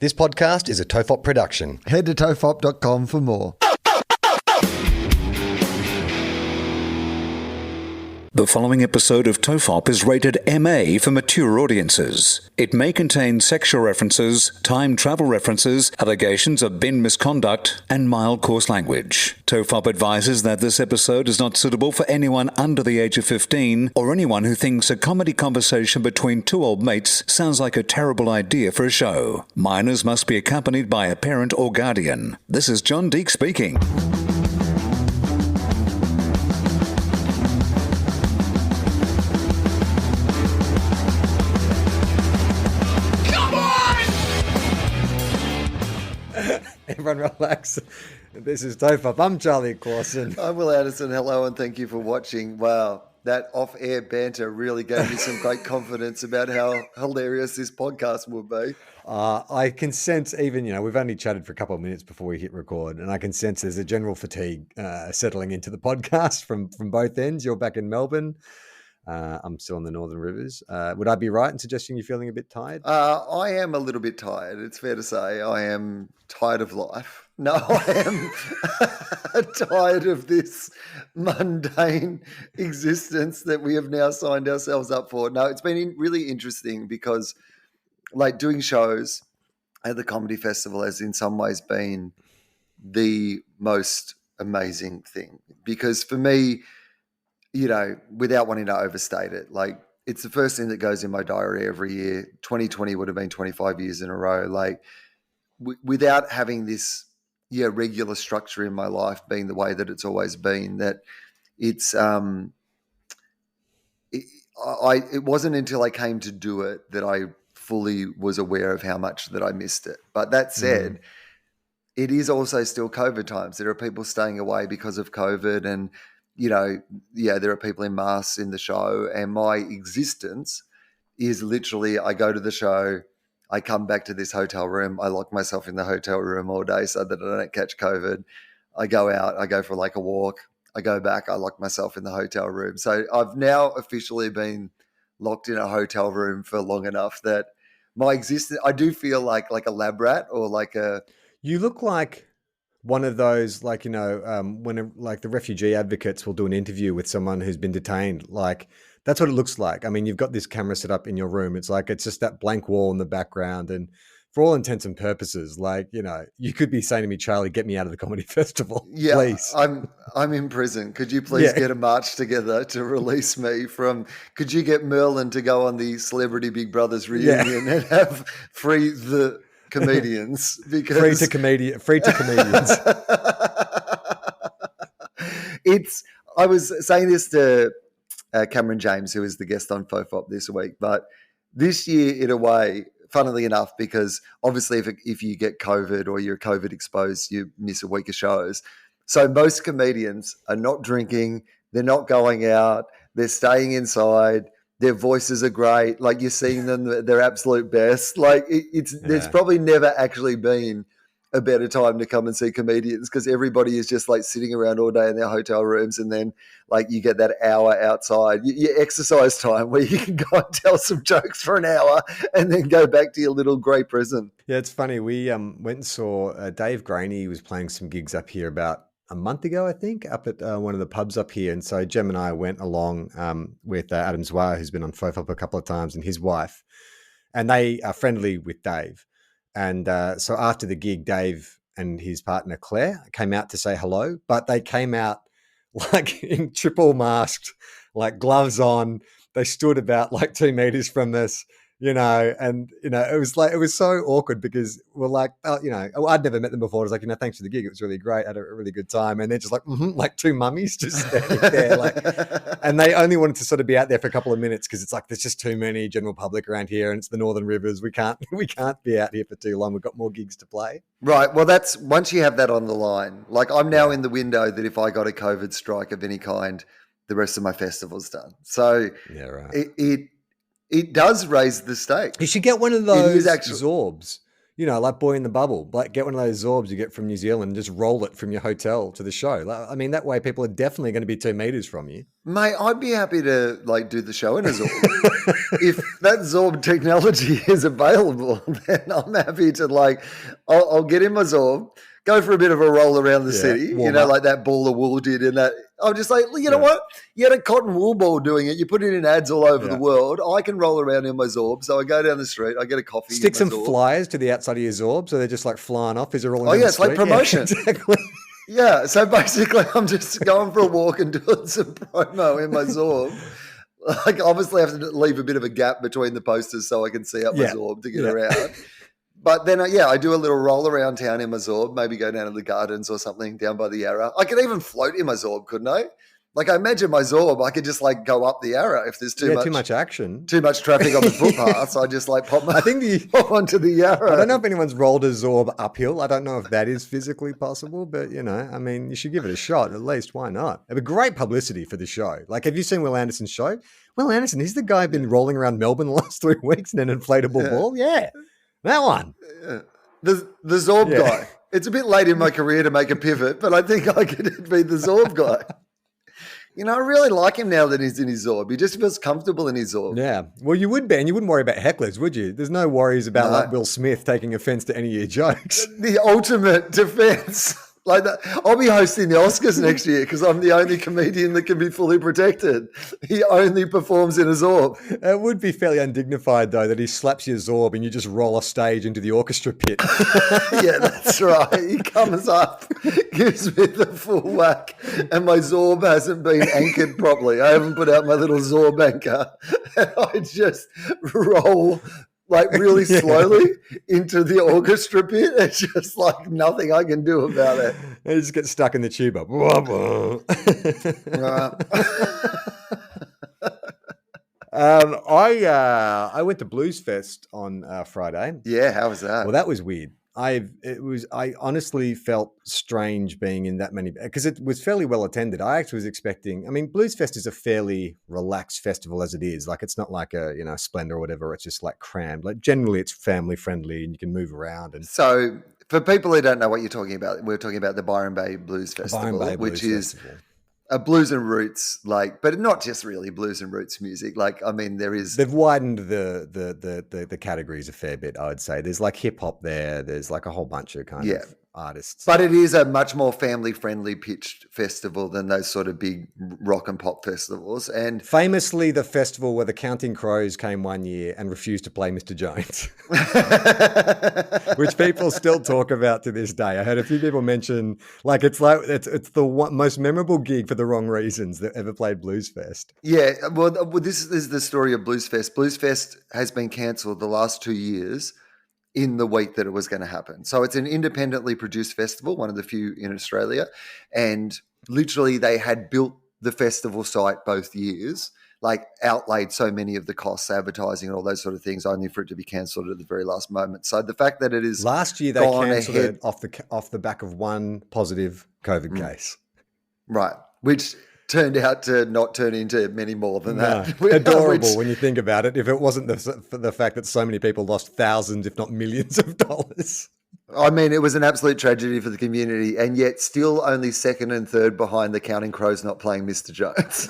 This podcast is a Tofop production. Head to tofop.com for more. The following episode of Tofop is rated MA for mature audiences. It may contain sexual references, time travel references, allegations of bin misconduct, and mild coarse language. Tofop advises that this episode is not suitable for anyone under the age of 15 or anyone who thinks a comedy conversation between two old mates sounds like a terrible idea for a show. Minors must be accompanied by a parent or guardian. This is John Deek speaking. Everyone relax. This is Tofop. I'm Charlie Clausen. I'm Will Anderson. Hello and thank you for watching. Wow, that off-air banter really gave me some great confidence about how hilarious this podcast will be. I can sense even, we've only chatted for a couple of minutes before we hit record, and I can sense there's a general fatigue settling into the podcast from both ends. You're back in Melbourne. I'm still in the Northern Rivers. Would I be right in suggesting you're feeling a bit tired? I am a little bit tired. It's fair to say I am tired of life. No, I am tired of this mundane existence that we have now signed ourselves up for. No, it's been really interesting because like doing shows at the Comedy Festival has in some ways been the most amazing thing because for me, without wanting to overstate it, like it's the first thing that goes in my diary every year. 2020 would have been 25 years in a row. Like without having this, regular structure in my life being the way that it's always been, that it's, it wasn't until I came to do it that I fully was aware of how much that I missed it. But that said, it is also still COVID times. There are people staying away because of COVID and, there are people in masks in the show, and my existence is literally I go to the show, I come back to this hotel room, I lock myself in the hotel room all day so that I don't catch COVID. I go out, I go for like a walk, I go back, I lock myself in the hotel room. So I've now officially been locked in a hotel room for long enough that my existence, I do feel like a lab rat or like a... You look like one of those, when the refugee advocates will do an interview with someone who's been detained, like that's what it looks like. I mean, you've got this camera set up in your room. It's like, it's just that blank wall in the background. And for all intents and purposes, you could be saying to me, Charlie, get me out of the comedy festival. Yeah, please. I'm in prison. Could you please get a march together to release me from, could you get Merlin to go on the Celebrity Big Brothers reunion and have free the comedians, because free to comedians. I was saying this to Cameron James, who is the guest on Fofop this week, but this year, in a way, funnily enough, because obviously if you get COVID or you're COVID exposed, you miss a week of shows. So most comedians are not drinking, they're not going out, they're staying inside. Their voices are great. Like you're seeing them, their absolute best. Like there's probably never actually been a better time to come and see comedians because everybody is just like sitting around all day in their hotel rooms, and then like you get that hour outside, your exercise time where you can go and tell some jokes for an hour and then go back to your little grey prison. Yeah, it's funny. We went and saw Dave Graney was playing some gigs up here about a month ago, I think, up at one of the pubs up here. And so Jem and I went along with Adam Zwar, who's been on Fofop a couple of times, and his wife. And they are friendly with Dave. And so after the gig, Dave and his partner, Claire, came out to say hello. But they came out like in triple masked, like gloves on. They stood about like 2 meters from us. It was so awkward because we're like, I'd never met them before. I was like, thanks for the gig. It was really great. I had a really good time. And they're just like two mummies just standing there. And they only wanted to sort of be out there for a couple of minutes because it's like, there's just too many general public around here and it's the Northern Rivers. We can't be out here for too long. We've got more gigs to play. Right. Well, that's once you have that on the line, like I'm now in the window that if I got a COVID strike of any kind, the rest of my festival's done. So yeah, right. It does raise the stakes. You should get one of those Zorbs. You know, like Boy in the Bubble. Like, get one of those Zorbs you get from New Zealand and just roll it from your hotel to the show. Like, I mean, that way people are definitely going to be 2 meters from you. Mate, I'd be happy to like do the show in a Zorb. If that Zorb technology is available, then I'm happy to like, I'll get in my Zorb, go for a bit of a roll around the city, you know, like that Ball of Wool did in that. I'm just like, you know what? You had a cotton wool ball doing it. You put it in ads all over the world. I can roll around in my Zorb. So I go down the street, I get a coffee. Stick some Zorb. flyers to the outside of your Zorb so they're just like flying off as you're rolling. Oh, yeah, it's like promotion. Yeah, exactly. Yeah, so basically I'm just going for a walk and doing some promo in my Zorb. Like, obviously I have to leave a bit of a gap between the posters so I can see up my Zorb to get around. But then, I do a little roll around town in my Zorb, maybe go down to the gardens or something down by the Yarra. I could even float in my Zorb, couldn't I? Like, I imagine my Zorb, I could just like go up the Yarra if there's too much action, too much traffic on the footpaths. I just like pop onto the Yarra. I don't know if anyone's rolled a Zorb uphill. I don't know if that is physically possible, but you know, I mean, you should give it a shot at least. Why not? It'd be great publicity for the show. Like, have you seen Will Anderson's show? Will Anderson, he's the guy been rolling around Melbourne the last 3 weeks in an inflatable ball. Yeah, that one. Yeah. The Zorb guy. It's a bit late in my career to make a pivot, but I think I could be the Zorb guy. You know, I really like him now that he's in his Zorb. He just feels comfortable in his Zorb. Yeah. Well, you would be, and you wouldn't worry about hecklers, would you? There's no worries about like Will Smith taking offense to any of your jokes. The ultimate defense. Like that. I'll be hosting the Oscars next year because I'm the only comedian that can be fully protected. He only performs in a Zorb. It would be fairly undignified, though, that he slaps your Zorb and you just roll off stage into the orchestra pit. Yeah, that's right. He comes up, gives me the full whack, and my Zorb hasn't been anchored properly. I haven't put out my little Zorb anchor. And I just roll like really slowly into the orchestra pit. It's just like nothing I can do about it. You just get stuck in the tuba. I went to Blues Fest on Friday. Yeah, how was that? Well, that was weird. I honestly felt strange being in that many, because it was fairly well attended. I actually was expecting, I mean, Blues Fest is a fairly relaxed festival as it is. Like, it's not like a, you know, Splendor or whatever. It's just like crammed. Like, generally it's family friendly and you can move around. And so for people who don't know what you're talking about, we're talking about the Byron Bay Blues Festival, which is a blues and roots, like, but not just really blues and roots music. Like, I mean, they've widened the categories a fair bit, I would say. There's like hip hop there. There's like a whole bunch of kind of artists. But it is a much more family friendly pitched festival than those sort of big rock and pop festivals. And famously, the festival where the Counting Crows came one year and refused to play Mr. Jones, which people still talk about to this day. I heard a few people mention, like, it's the most memorable gig for the wrong reasons that ever played Blues Fest. Yeah, well, this is the story of Blues Fest. Blues Fest has been cancelled the last 2 years in the week that it was going to happen. So it's an independently produced festival, one of the few in Australia. And literally they had built the festival site both years, like outlaid so many of the costs, advertising and all those sort of things, only for it to be cancelled at the very last moment. So the fact that it is last year, they cancelled it off the back of one positive COVID case. Right. Which turned out to not turn into many more than that. Adorable when you think about it, if it wasn't for the fact that so many people lost thousands, if not millions of dollars. I mean, it was an absolute tragedy for the community, and yet still only second and third behind the Counting Crows not playing Mr. Jones.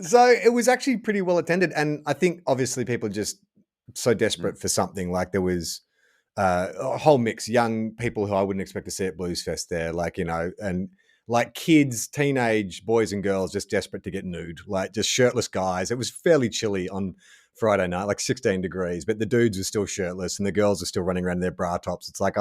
So it was actually pretty well attended, and I think obviously people are just so desperate for something. Like, there was a whole mix, young people who I wouldn't expect to see at Blues Fest there, like, you know, and like kids, teenage boys and girls just desperate to get nude, like just shirtless guys. It was fairly chilly on Friday night, like 16 degrees, but the dudes were still shirtless and the girls are still running around in their bra tops. It's like,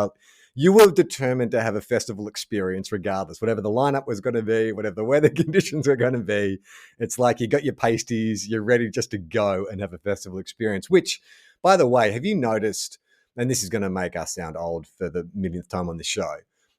you were determined to have a festival experience regardless, whatever the lineup was going to be, whatever the weather conditions were going to be. It's like you got your pasties, you're ready just to go and have a festival experience, which, by the way, have you noticed, and this is going to make us sound old for the millionth time on the show,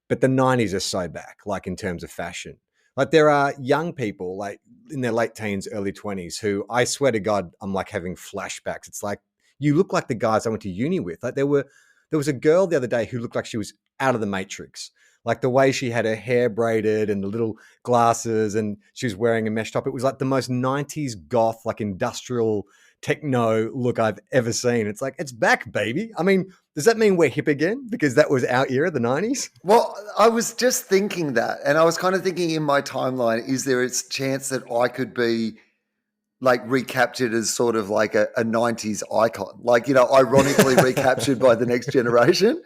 but the 90s are so back, like in terms of fashion. Like, there are young people like in their late teens, early 20s who, I swear to God, I'm like having flashbacks. It's like, you look like the guys I went to uni with. Like, there was a girl the other day who looked like she was out of the Matrix. Like the way she had her hair braided and the little glasses, and she was wearing a mesh top. It was like the most 90s goth, like industrial techno look I've ever seen. It's like, it's back, baby. I mean, does that mean we're hip again? Because that was our era, the 90s? Well, I was just thinking that, and I was kind of thinking in my timeline, is there a chance that I could be like recaptured as sort of like a 90s icon, like, ironically recaptured by the next generation?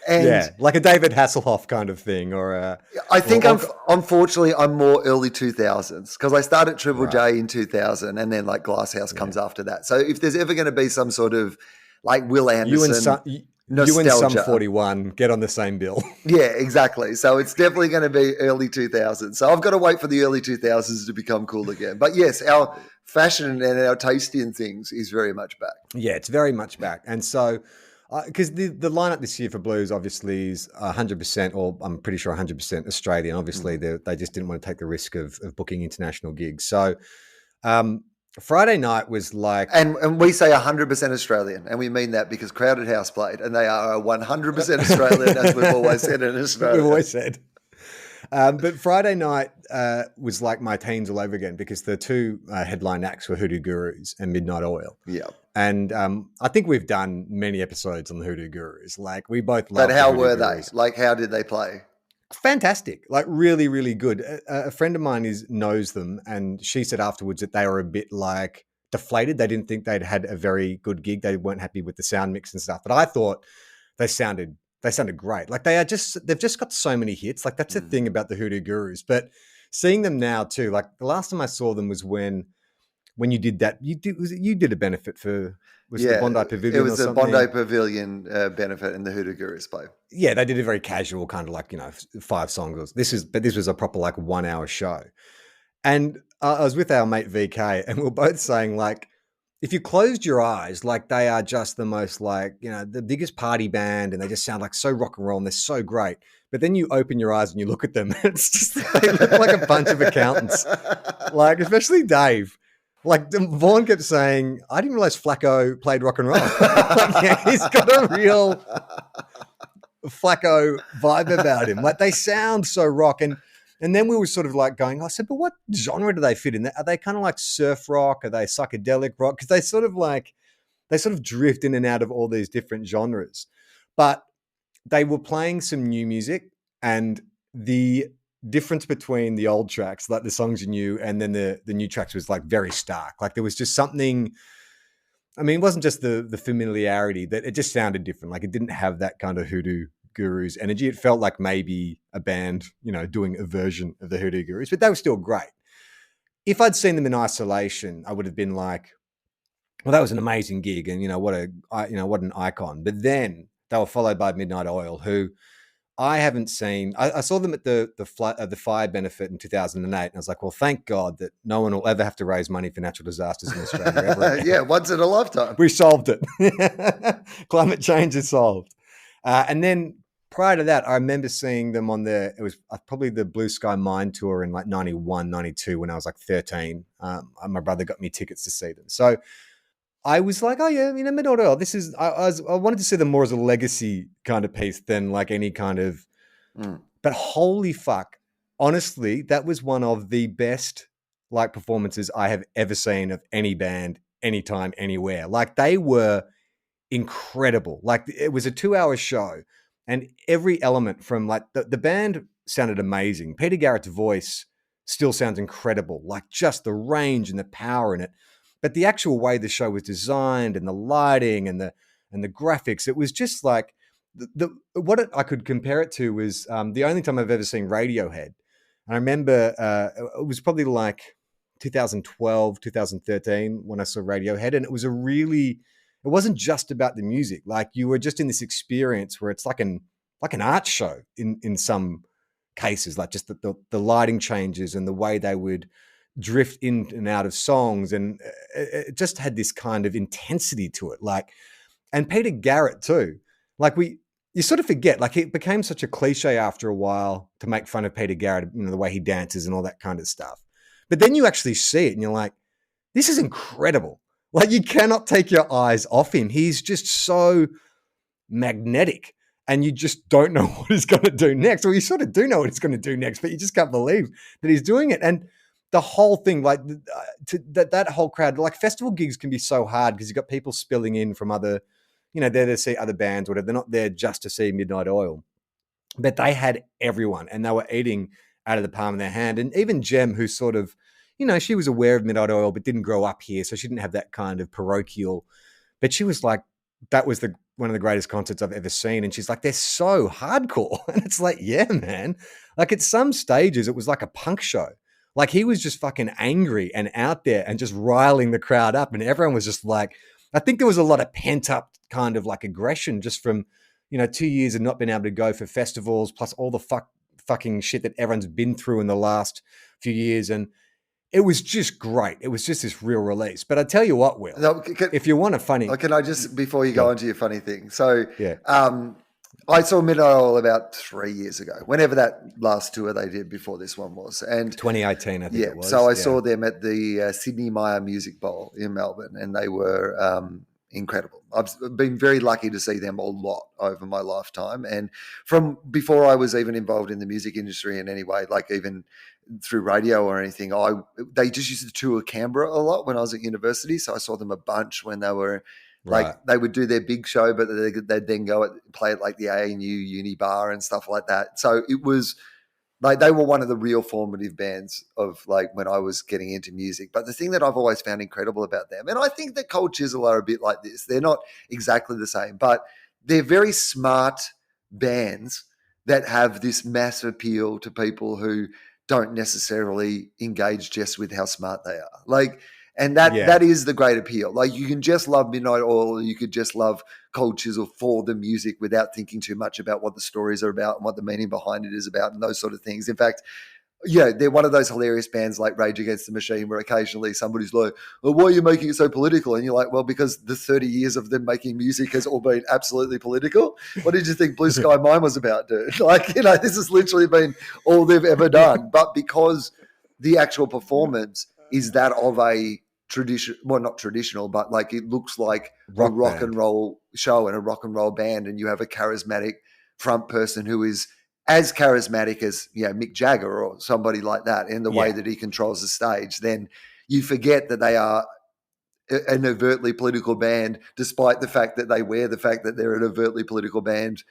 And yeah, like a David Hasselhoff kind of thing, or I think unfortunately I'm more early 2000s, because I started Triple J in 2000, and then like Glasshouse comes after that. So if there's ever going to be some sort of like Will Anderson nostalgia, you and Sum 41 get on the same bill. Yeah, exactly. So it's definitely going to be early 2000s. So I've got to wait for the early 2000s to become cool again. But yes, our fashion and our taste in things is very much back. Yeah, it's very much back. And so, because the lineup this year for Blues obviously is 100%, or I'm pretty sure 100% Australian. Obviously, they just didn't want to take the risk of booking international gigs. So Friday night was like... And we say 100% Australian, and we mean that because Crowded House played, and they are 100% Australian, as we've always said in Australia. We've always said. But Friday night was like my teens all over again, because the two headline acts were Hoodoo Gurus and Midnight Oil. Yeah. And I think we've done many episodes on the Hoodoo Gurus. Like, we both love But how the were Gurus. they? Like, how did they play? Fantastic. Like, really, really good. A friend of mine knows them, and she said afterwards that they were a bit like deflated. They didn't think they'd had a very good gig. They weren't happy with the sound mix and stuff. But I thought they sounded great. Like, they've just got so many hits. Like, that's the thing about the Hoodoo Gurus. But seeing them now too, like the last time I saw them was when you did that, you did a benefit for, the Bondi Pavilion. It was the Bondi Pavilion benefit in the Hoodoo Gurus play. Yeah, they did a very casual kind of like, 5 songs. This was a proper like 1 hour show. And I was with our mate VK, and we were both saying, like, if you closed your eyes, like, they are just the most like, the biggest party band, and they just sound like so rock and roll, and they're so great. But then you open your eyes and you look at them, and it's just, they look like a bunch of accountants. Like, especially Dave. Like, Vaughn kept saying, I didn't realize Flacco played rock and roll. Like, yeah, he's got a real Flacco vibe about him. Like, they sound so rock. And then we were sort of like going, I said, but what genre do they fit in? Are they kind of like surf rock? Are they psychedelic rock? Because they sort of drift in and out of all these different genres. But they were playing some new music, and the difference between the old tracks, like the songs you knew, and then the new tracks was like very stark. Like, there was just something, I mean, it wasn't just the familiarity, that it just sounded different. Like, it didn't have that kind of Hoodoo Gurus energy. It felt like maybe a band, doing a version of the Hoodoo Gurus, but they were still great. If I'd seen them in isolation, I would have been like, well, that was an amazing gig, and what an icon. But then they were followed by Midnight Oil, who I haven't seen. I saw them at the fire benefit in 2008, and I was like, well, thank God that no one will ever have to raise money for natural disasters in Australia ever again. Yeah, once in a lifetime. We solved it. Climate change is solved. And then prior to that, I remember seeing them on it was probably the Blue Sky Mine tour in like 91, 92 when I was like 13. My brother got me tickets to see them. So I was like, oh yeah, Midnight Oil. This is, I wanted to see them more as a legacy kind of piece than like any kind of, but holy fuck. Honestly, that was one of the best like performances I have ever seen of any band, anytime, anywhere. Like, they were incredible. Like, it was a 2-hour show, and every element from like the band sounded amazing. Peter Garrett's voice still sounds incredible. Like, just the range and the power in it. But the actual way the show was designed, and the lighting and the graphics, it was just like I could compare it to was the only time I've ever seen Radiohead. And I remember it was probably like 2012, 2013 when I saw Radiohead, and it wasn't just about the music. Like, you were just in this experience where it's like an art show in some cases, like just the lighting changes and the way they would drift in and out of songs, and it just had this kind of intensity to it. Like, and Peter Garrett too. Like, you sort of forget, like, it became such a cliche after a while to make fun of Peter Garrett, the way he dances and all that kind of stuff. But then you actually see it and you're like, this is incredible. Like, you cannot take your eyes off him. He's just so magnetic. and you just don't know what he's going to do next. Well, you sort of do know what he's going to do next, but you just can't believe that he's doing it. And the whole thing, like that whole crowd, like festival gigs can be so hard because you've got people spilling in from other, they're there to see other bands, whatever. They're not there just to see Midnight Oil. But they had everyone, and they were eating out of the palm of their hand. And even Jem, who sort of, she was aware of Midnight Oil, but didn't grow up here, so she didn't have that kind of parochial. But she was like, that was one of the greatest concerts I've ever seen. And she's like, they're so hardcore. And it's like, yeah, man. Like at some stages, it was like a punk show. Like he was just fucking angry and out there and just riling the crowd up. And everyone was just like, I think there was a lot of pent up kind of like aggression just from, 2 years of not being able to go for festivals, plus all the fucking shit that everyone's been through in the last few years. And it was just great. It was just this real release. But I tell you what, Will, if you want a funny... Can I just, before you go on to your funny thing. So yeah. I saw Midnight Oil about 3 years ago, whenever that last tour they did before this one was. And 2018, I think it was. So I saw them at the Sydney Myer Music Bowl in Melbourne, and they were incredible. I've been very lucky to see them a lot over my lifetime. And from before I was even involved in the music industry in any way, like even through radio or anything, they just used to tour Canberra a lot when I was at university. So I saw them a bunch when they were they would do their big show, but they'd then go play at like the ANU Uni Bar and stuff like that. So it was like they were one of the real formative bands of like when I was getting into music. But the thing that I've always found incredible about them, and I think that Cold Chisel are a bit like this, they're not exactly the same, but they're very smart bands that have this mass appeal to people who don't necessarily engage just with how smart they are. Like, and that is the great appeal. Like you can just love Midnight Oil, or you could just love Cold Chisel for the music without thinking too much about what the stories are about and what the meaning behind it is about and those sort of things. In fact, they're one of those hilarious bands like Rage Against the Machine where occasionally somebody's like, well, why are you making it so political? And you're like, well, because the 30 years of them making music has all been absolutely political. What did you think Blue Sky Mine was about, dude? Like, this has literally been all they've ever done. But because the actual performance is that of a tradition, well, not traditional, but like it looks like a rock and roll show and a rock and roll band, and you have a charismatic front person who is as charismatic as Mick Jagger or somebody like that in the way that he controls the stage, then you forget that they are an overtly political band, despite the fact that they wear the fact that they're an overtly political band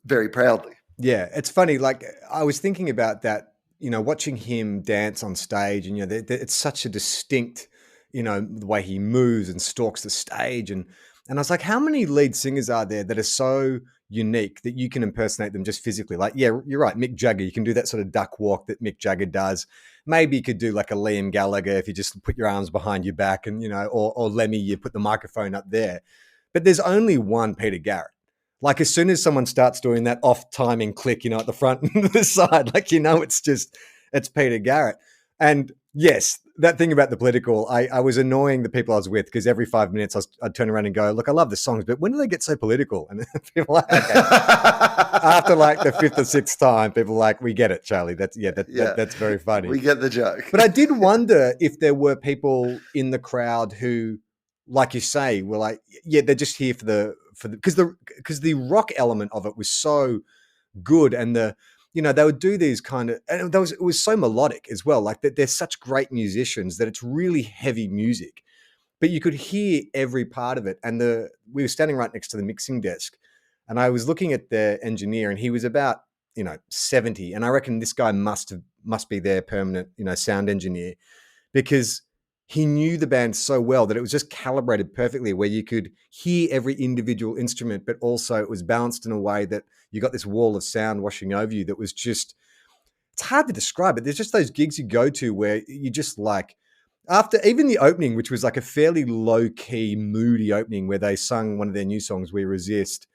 very proudly. Yeah, it's funny. Like I was thinking about that, watching him dance on stage, and it's such a distinct, the way he moves and stalks the stage, and I was like, how many lead singers are there that are so unique that you can impersonate them just physically? Like, yeah, you're right, Mick Jagger, you can do that sort of duck walk that Mick Jagger does. Maybe you could do like a Liam Gallagher if you just put your arms behind your back, and or Lemmy, you put the microphone up there. But there's only one Peter Garrett. Like as soon as someone starts doing that off timing click, at the front and the side, like, it's Peter Garrett. And yes, that thing about the political, I was annoying the people I was with because every 5 minutes I'd turn around and go, look, I love the songs, but when do they get so political? And people are like, okay. After like the fifth or sixth time, people are like, we get it, Charlie. That's very funny. We get the joke. But I did wonder if there were people in the crowd who, like you say, were like, they're just here because the rock element of it was so good, and they would do these kind of, and it was so melodic as well. Like they're such great musicians that it's really heavy music, but you could hear every part of it. And we were standing right next to the mixing desk, and I was looking at the engineer, and he was about 70, and I reckon this guy must be their permanent sound engineer, because he knew the band so well that it was just calibrated perfectly where you could hear every individual instrument, but also it was balanced in a way that you got this wall of sound washing over you that was just, it's hard to describe it. There's just those gigs you go to where you just like, after even the opening, which was like a fairly low-key, moody opening where they sung one of their new songs, We Resist,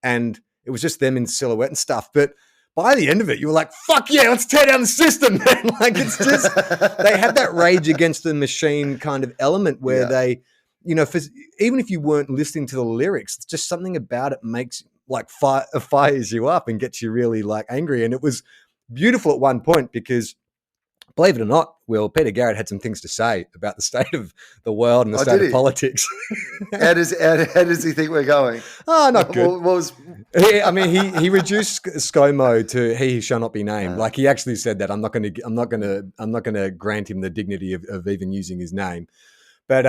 and it was just them in silhouette and stuff. But by the end of it, you were like, fuck yeah, let's tear down the system, man. Like, it's just, they had that Rage Against the Machine kind of element where they, even if you weren't listening to the lyrics, it's just something about it makes, like, fires you up and gets you really, like, angry. And it was beautiful at one point because, believe it or not, Will, Peter Garrett had some things to say about the state of the world and the state of politics. How does he think we're going? Oh, not good. What was I mean, he reduced ScoMo to he who shall not be named. Like he actually said that I'm not going to grant him the dignity of even using his name. But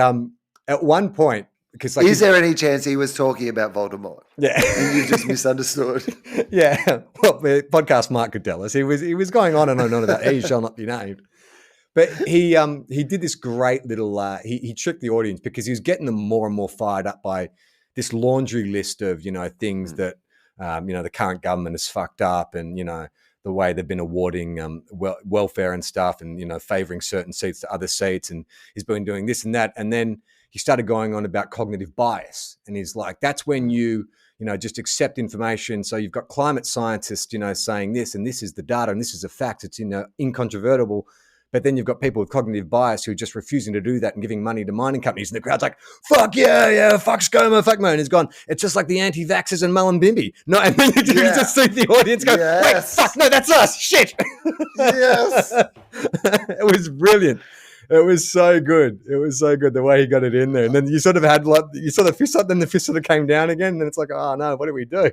at one point, because like, is there any chance he was talking about Voldemort? Yeah, and you just misunderstood. Yeah, well, the podcast Mark could tell us he was going on and on about he shall not be named. But he did this great little he tricked the audience because he was getting them more and more fired up by this laundry list of things that the current government has fucked up, and the way they've been awarding welfare and stuff, and favoring certain seats to other seats, and he's been doing this and that, and then he started going on about cognitive bias, and he's like, that's when you just accept information. So you've got climate scientists saying this, and this is the data, and this is a fact. It's incontrovertible. But then you've got people with cognitive bias who are just refusing to do that and giving money to mining companies. And the crowd's like, fuck yeah, fuck ScoMo, fuck Mo. And he's gone, it's just like the anti-vaxxers and Mullumbimby. No, and then you just see the audience go, wait, fuck, no, that's us, shit. Yes. It was brilliant. It was so good. It was so good the way he got it in there. And then you sort of had you saw the fist up, then the fist sort of came down again. And it's like, oh no, what do we do?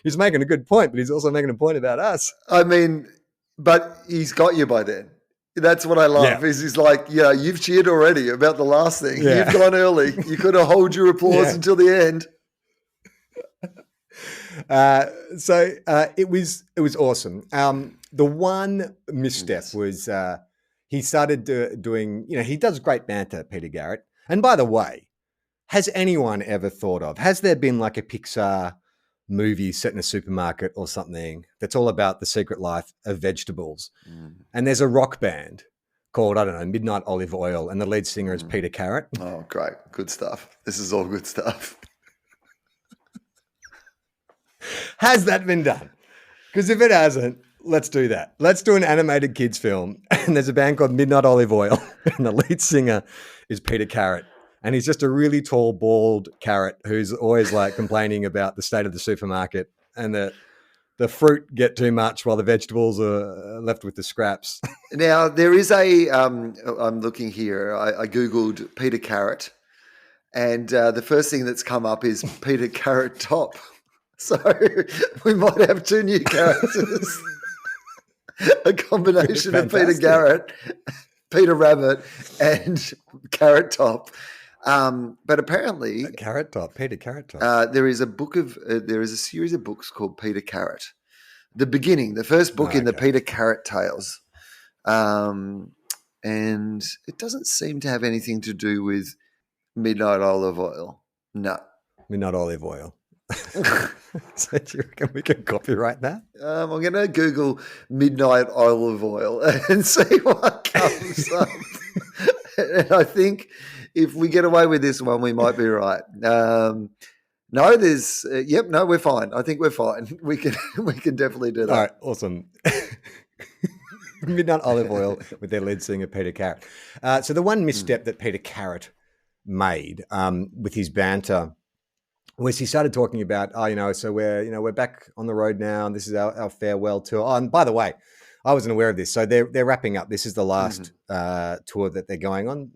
He's making a good point, but he's also making a point about us. I mean, but he's got you by then. That's what I love. Is he's like, you've cheered already about the last thing. Yeah. You've gone early. You could have hold your applause until the end. So it was awesome. The one misstep was he started doing. He does great banter, Peter Garrett. And by the way, has anyone ever thought of? Has there been like a Pixar movie set in a supermarket or something that's all about the secret life of vegetables, and there's a rock band called, I don't know, Midnight Olive Oil, and the lead singer is Peter Carrot? Oh, great. Good stuff. This is all good stuff. Has that been done? Because if it hasn't, let's do that. Let's do an animated kids film, and there's a band called Midnight Olive Oil, and the lead singer is Peter Carrot. And he's just a really tall, bald carrot who's always like complaining about the state of the supermarket, and the fruit get too much while the vegetables are left with the scraps. Now, there is I'm looking here. I Googled Peter Carrot, and the first thing that's come up is Peter Carrot Top. So we might have two new characters. A combination of Peter Garrett, Peter Rabbit, and Carrot Top. But apparently, Carrot Top, Peter Carrot Top. There is a series of books called Peter Carrot. The beginning, the first book in the Peter Carrot Tales, and it doesn't seem to have anything to do with Midnight Olive Oil. No, Midnight Olive Oil. So do you reckon we can copyright that? I'm going to Google Midnight Olive Oil and see what comes up. And I think if we get away with this one, we might be right. No, there's no, we're fine. I think we're fine. We can definitely do that. All right, awesome. Midnight Olive Oil with their lead singer Peter Carrot. So the one misstep that Peter Carrot made with his banter was he started talking about, so we're back on the road now, and this is our farewell tour. Oh, and by the way, I wasn't aware of this. So they're wrapping up. This is the last tour that they're going on.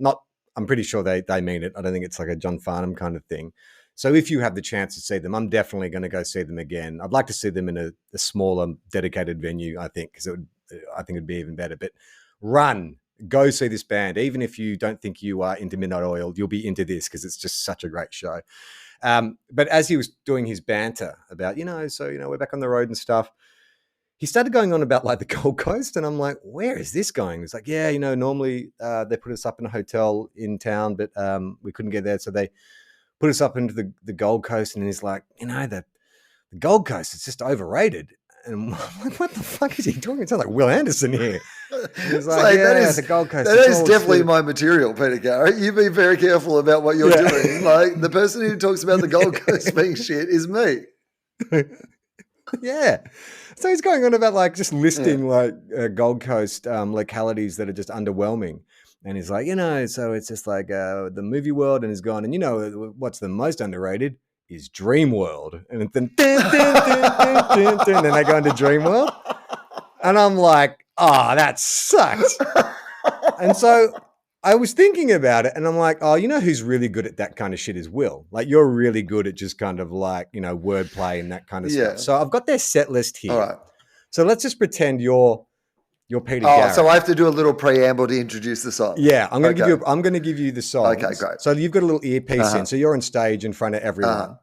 I'm pretty sure they mean it. I don't think it's like a John Farnham kind of thing. So if you have the chance to see them, I'm definitely going to go see them again. I'd like to see them in a smaller, dedicated venue, I think, because I think it'd be even better. But go see this band. Even if you don't think you are into Midnight Oil, you'll be into this because it's just such a great show. But as he was doing his banter about, we're back on the road and stuff, he started going on about like the Gold Coast. And I'm like, where is this going? It's like, normally they put us up in a hotel in town, but we couldn't get there. So they put us up into the Gold Coast. And he's like, the Gold Coast, it's just overrated. And I'm like, what the fuck is he talking? It sounds like Will Anderson here. He's like, the Gold Coast. That is definitely my material, Peter Garrett. You be very careful about what you're doing. Like the person who talks about the Gold Coast being shit is me. Yeah. So he's going on about like just listing like Gold Coast localities that are just underwhelming. And he's like, so it's just like the movie world, and he's gone, and what's the most underrated is Dream World. And then then they go into Dream World. And I'm like, that sucks. And so I was thinking about it, and I'm like, oh, you know who's really good at that kind of shit is Will. Like, you're really good at just kind of like, wordplay and that kind of Yeah. stuff. So I've got their set list here. All right. So let's just pretend you're Peter Oh, Garrett. so I have to do a little preamble to introduce the song. Yeah, I'm going to give you the songs. Okay, great. So you've got a little earpiece in, so you're on stage in front of everyone,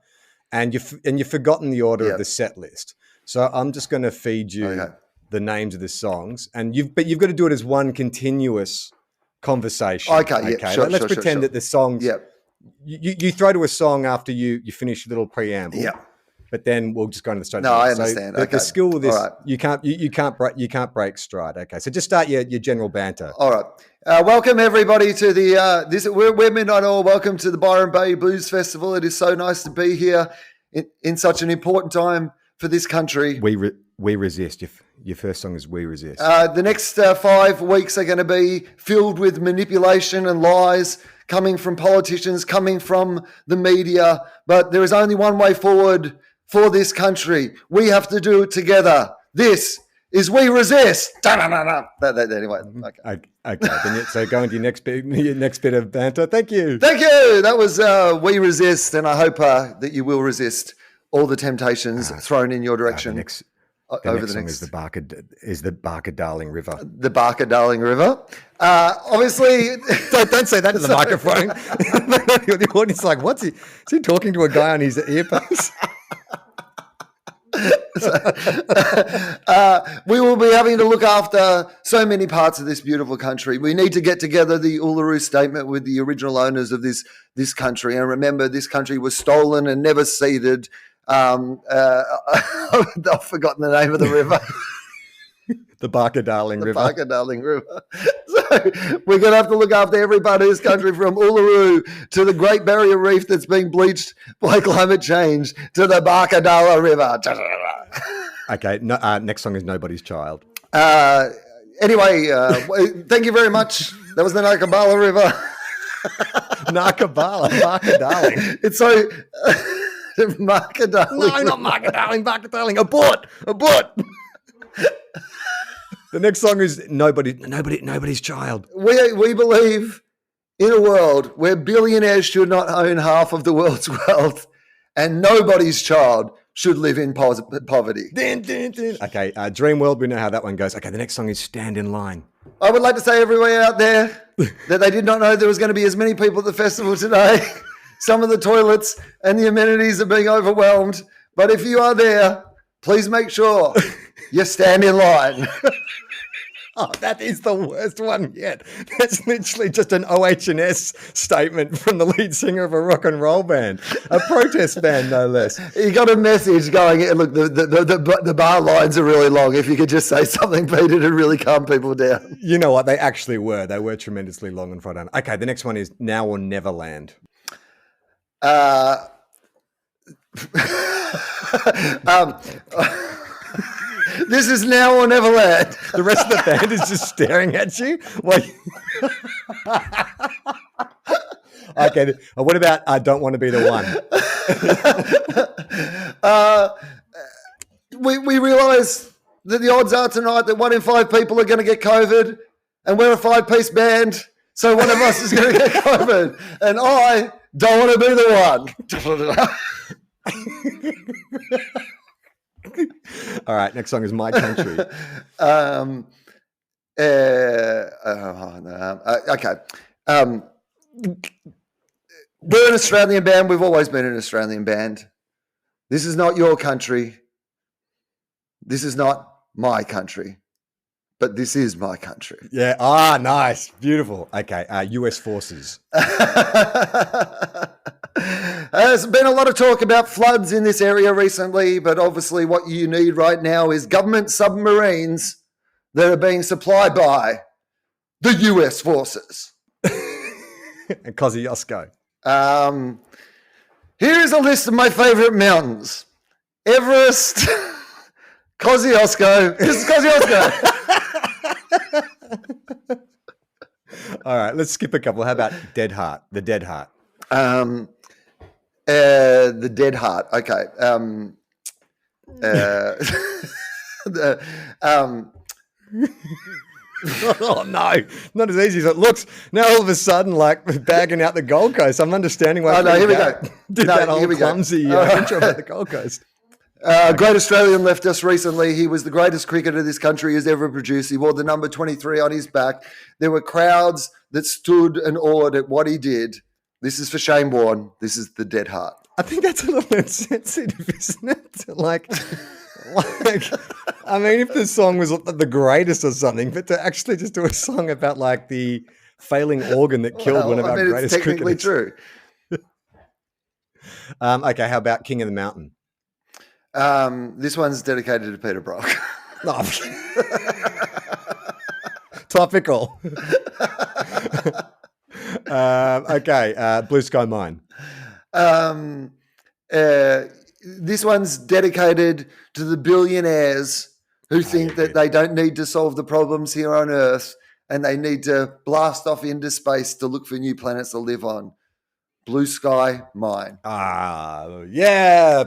and you've forgotten the order of the set list. So I'm just going to feed you the names of the songs, and you've got to do it as one continuous conversation. Okay, yeah, sure. Let's pretend that the songs. Yeah. You throw to a song after you finish your little preamble. Yeah. But then we'll just go into the straight. No, I understand. The skill with this, All right. you can't break stride. Okay, so just start your general banter. All right. Welcome everybody to the we're Midnight Oil. Welcome to the Byron Bay Blues Festival. It is so nice to be here in such an important time for this country. We resist. Your first song is We Resist. The next 5 weeks are going to be filled with manipulation and lies coming from politicians, coming from the media. But there is only one way forward for this country. We have to do it together. This is We Resist. Anyway, Okay. So go into your next bit of banter. Thank you. Thank you. That was We Resist, and I hope that you will resist all the temptations thrown in your direction. The next song is the Barker Darling River. The Barker Darling River. Obviously, don't say that to the microphone. The audience is like, what's he? Is he talking to a guy on his earpiece? We will be having to look after so many parts of this beautiful country. We need to get together the Uluru Statement with the original owners of this country. And remember, this country was stolen and never ceded. I've forgotten the name of the river. The Barker Darling River. Barker Darling River. So we're going to have to look after every part of this country, from Uluru to the Great Barrier Reef that's being bleached by climate change to the Barker Darling River. Okay, next song is Nobody's Child. Anyway, thank you very much. That was the Nakabala River. Nakabala, Barker Darling. It's so... Barker Darling. No, not Barker Darling, Barker Darling. Abort. The next song is Nobody's Child. We believe in a world where billionaires should not own half of the world's wealth, and nobody's child should live in poverty. Okay, Dream World, we know how that one goes. Okay, the next song is Stand in Line. I would like to say everywhere out there that they did not know there was going to be as many people at the festival today. Some of the toilets and the amenities are being overwhelmed. But if you are there, please make sure you stand in line. Oh, that is the worst one yet. That's literally just an OH&S statement from the lead singer of a rock and roll band, a protest band, no less. You got a message going, look, the bar lines are really long. If you could just say something, Peter, to really calm people down. You know what? They actually were. They were tremendously long and Friday. Okay, the next one is Now or Never Land. This is Now or Never Land. The rest of the band is just staring at you. Okay, what about I Don't Want to Be the One? We realise that the odds are tonight that 1 in 5 people are going to get COVID, and we're a 5-piece band, so one of us is going to get COVID, and I don't want to be the one. All right, next song is My Country. Okay. We're an Australian band. We've always been an Australian band. This is not your country. This is not my country. But this is my country. Yeah. Nice. Beautiful. Okay. US forces. There's been a lot of talk about floods in this area recently, but obviously what you need right now is government submarines that are being supplied by the US forces. And Kosciuszko. Here is a list of my favorite mountains. Everest, Kosciuszko. This is Kosciuszko. All right, let's skip a couple. How about Dead Heart? The Dead Heart. The Dead Heart. Okay. Oh no, not as easy as it looks. Now all of a sudden, like bagging out the Gold Coast, I'm understanding why. Oh, no, here we go. Did No, that whole here we go. clumsy intro about the Gold Coast. Great Australian left us recently. He was the greatest cricketer this country has ever produced. He wore the number 23 on his back. There were crowds that stood and awed at what he did. This is for Shane Warne. This is the Dead Heart. I think that's a little insensitive, isn't it? Like, I mean, if the song was the greatest or something, but to actually just do a song about like the failing organ that killed one of our greatest it's technically cricketers. true. Okay, how about King of the Mountain? This one's dedicated to Peter Brock. Oh. Topical. Okay, Blue Sky Mine. This one's dedicated to the billionaires who think that they don't need to solve the problems here on Earth and they need to blast off into space to look for new planets to live on. Blue Sky Mine. Yeah.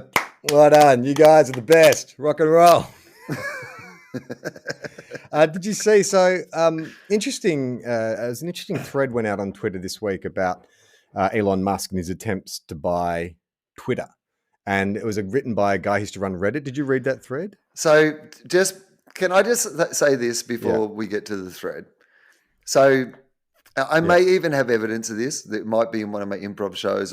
Well done. You guys are the best. Rock and roll. Did you see? So interesting. As an interesting thread went out on Twitter this week about Elon Musk and his attempts to buy Twitter, and it was written by a guy who used to run Reddit. Did you read that thread? So, can I just say this before we get to the thread? So, I may even have evidence of this that might be in one of my improv shows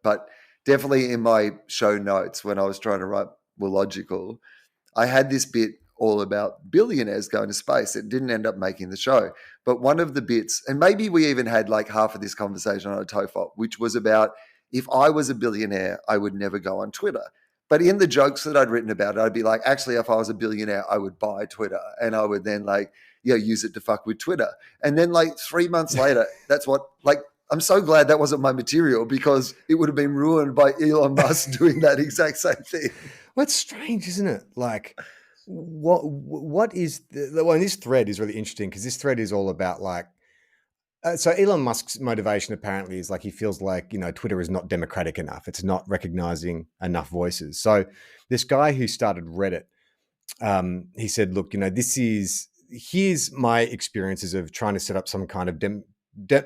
but definitely in my show notes when I was trying to write Logical, I had this bit all about billionaires going to space. It didn't end up making the show. But one of the bits, and maybe we even had like half of this conversation on a TOEFL, which was about if I was a billionaire, I would never go on Twitter. But in the jokes that I'd written about it, I'd be like, actually, if I was a billionaire, I would buy Twitter and I would then use it to fuck with Twitter. And then like 3 months later, that's what, like, I'm so glad that wasn't my material because it would have been ruined by Elon Musk doing that exact same thing. Well, it's strange, isn't it? Like, what is and this thread is really interesting because this thread is all about like, so Elon Musk's motivation apparently is like he feels like, Twitter is not democratic enough. It's not recognizing enough voices. So this guy who started Reddit, he said, look, here's my experiences of trying to set up some kind of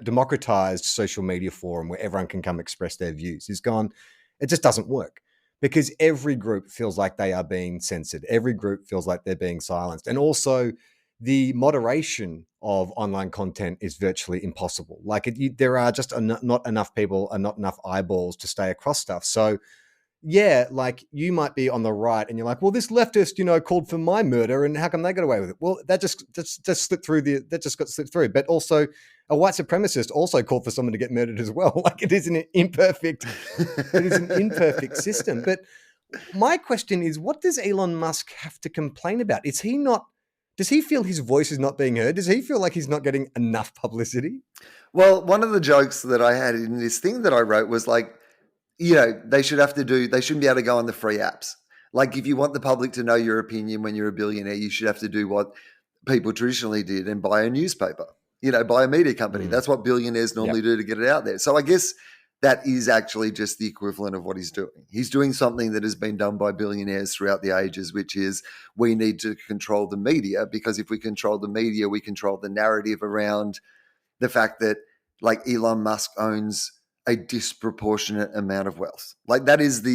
democratized social media forum where everyone can come express their views. He's gone, it just doesn't work because every group feels like they are being censored. Every group feels like they're being silenced. And also the moderation of online content is virtually impossible. Like there are just not enough people and not enough eyeballs to stay across stuff. So yeah, like you might be on the right and you're like, well, this leftist, called for my murder and how come they got away with it? Well, that just slipped through that just got slipped through. But also a white supremacist also called for someone to get murdered as well. Like it is an imperfect system. But my question is, what does Elon Musk have to complain about? Does he feel his voice is not being heard? Does he feel like he's not getting enough publicity? Well, one of the jokes that I had in this thing that I wrote was like, they shouldn't be able to go on the free apps. Like if you want the public to know your opinion when you're a billionaire, you should have to do what people traditionally did and buy a newspaper, buy a media company. That's what billionaires normally do to get it out there. So I guess that is actually just the equivalent of what he's doing. He's doing something that has been done by billionaires throughout the ages, which is we need to control the media because if we control the media, we control the narrative around the fact that like Elon Musk owns a disproportionate amount of wealth. Like that is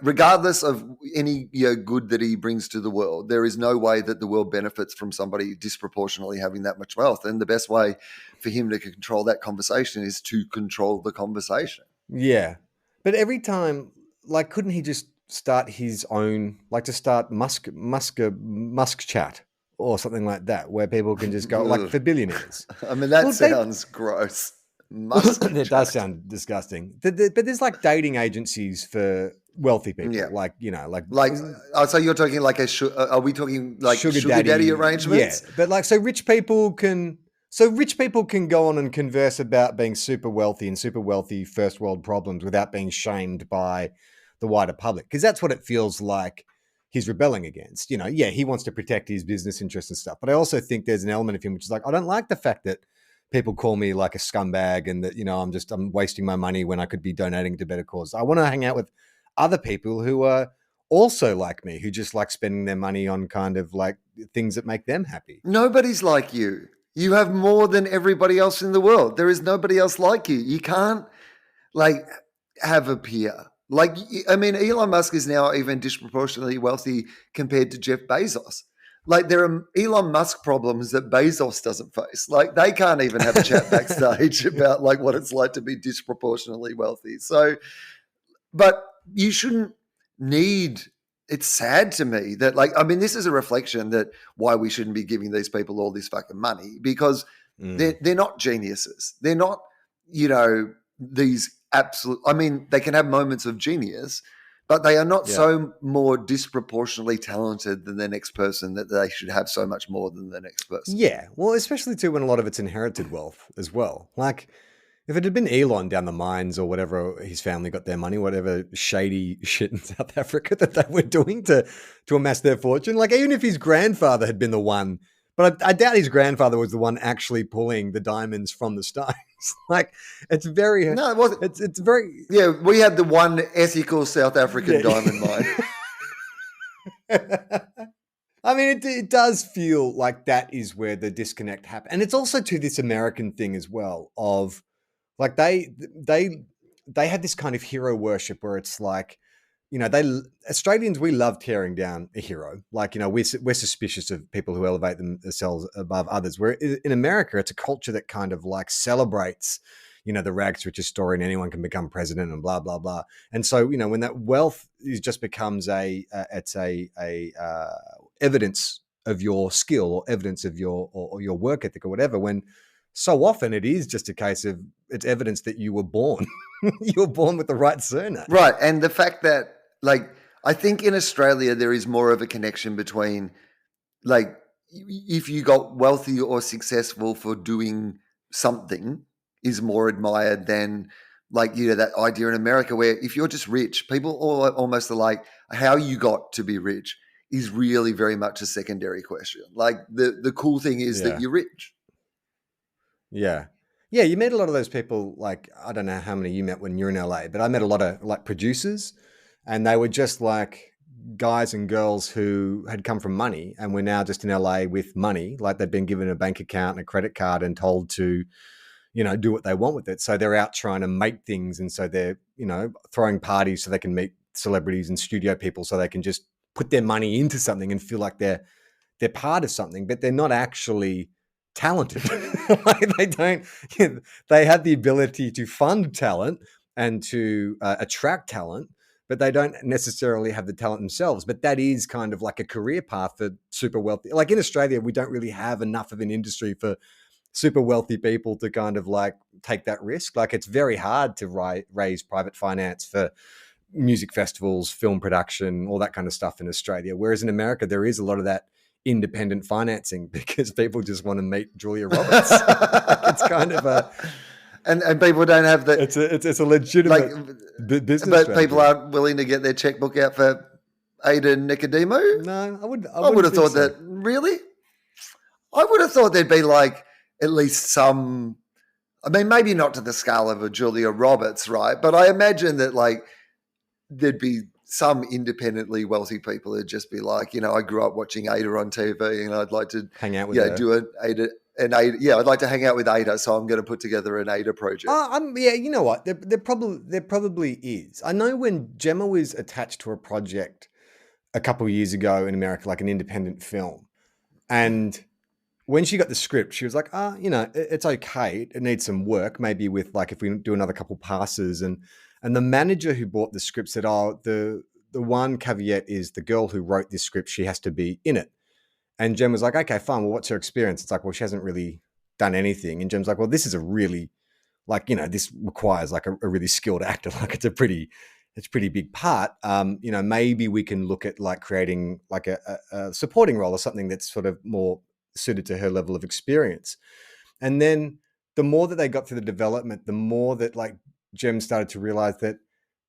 regardless of any good that he brings to the world, there is no way that the world benefits from somebody disproportionately having that much wealth. And the best way for him to control that conversation is to control the conversation. Yeah. But every time, like, couldn't he just start his own, like to start Musk chat or something like that, where people can just go, like for billionaires? I mean, that sounds gross. It does sound disgusting. But there's like dating agencies for wealthy people, so you're talking like are we talking like sugar daddy arrangements? Yeah, but like so rich people can go on and converse about being super wealthy first world problems without being shamed by the wider public, because that's what it feels like he's rebelling against. He wants to protect his business interests and stuff, but I also think there's an element of him which is like, I don't like the fact that people call me like a scumbag and that, I'm wasting my money when I could be donating to better cause. I want to hang out with other people who are also like me, who just like spending their money on kind of like things that make them happy. Nobody's like you. You have more than everybody else in the world. There is nobody else like you. You can't like have a peer. Like, I mean, Elon Musk is now even disproportionately wealthy compared to Jeff Bezos. Like, there are Elon Musk problems that Bezos doesn't face. Like, they can't even have a chat backstage about like what it's like to be disproportionately wealthy. So, but you shouldn't need. It's sad to me that, like, I mean, this is a reflection that why we shouldn't be giving these people all this fucking money, because they're not geniuses. They're not, these absolute. I mean, they can have moments of genius, but they are not so more disproportionately talented than the next person that they should have so much more than the next person. Yeah, well, especially too when a lot of it's inherited wealth as well. Like, if it had been Elon down the mines or whatever, his family got their money, whatever shady shit in South Africa that they were doing to amass their fortune. Like, even if his grandfather had been the one, but I doubt his grandfather was the one actually pulling the diamonds from the stones. Like, it's very... No, it wasn't. It's very... Yeah, we had the one ethical South African diamond mine. I mean, it does feel like that is where the disconnect happened. And it's also to this American thing as well of... Like they had this kind of hero worship where it's like, Australians, we love tearing down a hero. Like, we're suspicious of people who elevate themselves above others. Where in America, it's a culture that kind of like celebrates, the rags to riches story and anyone can become president and blah, blah, blah. And so, when that wealth just becomes evidence of your skill or evidence of your work ethic or whatever, when so often it is just a case of it's evidence that you were born. You were born with the right surname. Right. And the fact that, like, I think in Australia there is more of a connection between, like, if you got wealthy or successful for doing something is more admired than, like, that idea in America where if you're just rich, people almost are like, how you got to be rich is really very much a secondary question. Like, the cool thing is that you're rich. Yeah. Yeah, you met a lot of those people, like, I don't know how many you met when you're in LA, but I met a lot of like producers, and they were just like guys and girls who had come from money and were now just in LA with money. Like, they'd been given a bank account and a credit card and told to, do what they want with it. So they're out trying to make things. And so they're, throwing parties so they can meet celebrities and studio people so they can just put their money into something and feel like they're part of something, but they're not actually talented. Like, they have the ability to fund talent and to attract talent, but they don't necessarily have the talent themselves. But that is kind of like a career path for super wealthy. Like, in Australia, we don't really have enough of an industry for super wealthy people to kind of like take that risk. Like, it's very hard to raise private finance for music festivals, film production, all that kind of stuff in Australia. Whereas in America, there is a lot of that independent financing because people just want to meet Julia Roberts. It's kind of a... And people don't have the... It's a legitimate business But strategy. People aren't willing to get their checkbook out for Ada Nicodemo? No, I would have thought that... Really? I would have thought there'd be like at least some... I mean, maybe not to the scale of a Julia Roberts, right? But I imagine that like there'd be some independently wealthy people who'd just be like, I grew up watching Ada on TV and I'd like to hang out with her. Do an Ada. I'd like to hang out with Ada, so I'm going to put together an Ada project. Yeah, you know what? There probably is. I know when Gemma was attached to a project a couple of years ago in America, like an independent film, and when she got the script, she was like, it's okay. It needs some work, maybe with like if we do another couple passes. And the manager who bought the script said, the one caveat is the girl who wrote this script, she has to be in it. And Jem was like, okay, fine. Well, what's her experience? It's like, well, she hasn't really done anything. And Jem's like, well, this is a really, like, this requires like a really skilled actor. Like, it's a pretty big part. Maybe we can look at like creating like a supporting role or something that's sort of more suited to her level of experience. And then the more that they got through the development, the more that like Jem started to realize that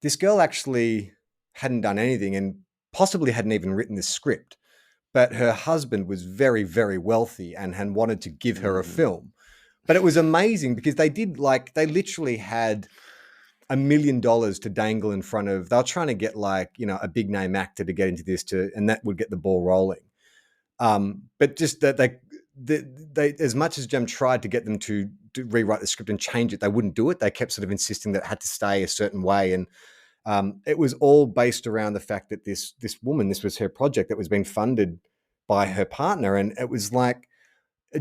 this girl actually hadn't done anything and possibly hadn't even written this script. But her husband was very, very wealthy and had wanted to give her a film. But it was amazing because they literally had $1 million to dangle in front of. They were trying to get like, you know, a big name actor to get into this and that would get the ball rolling. But just that they as much as Gem tried to get them to rewrite the script and change it, they wouldn't do it. They kept sort of insisting that it had to stay a certain way. And it was all based around the fact that this woman, this was her project that was being funded by her partner. And it was like,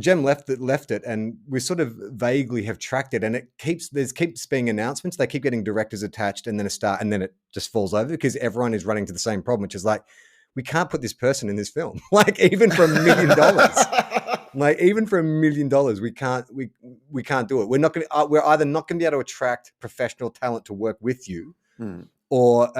Gem left it, and we sort of vaguely have tracked it, and there keeps being announcements. They keep getting directors attached, and then a star, and then it just falls over because everyone is running to the same problem, which is like, we can't put this person in this film. Like even for $1 million, we can't do it. We're either not going to be able to attract professional talent to work with you, or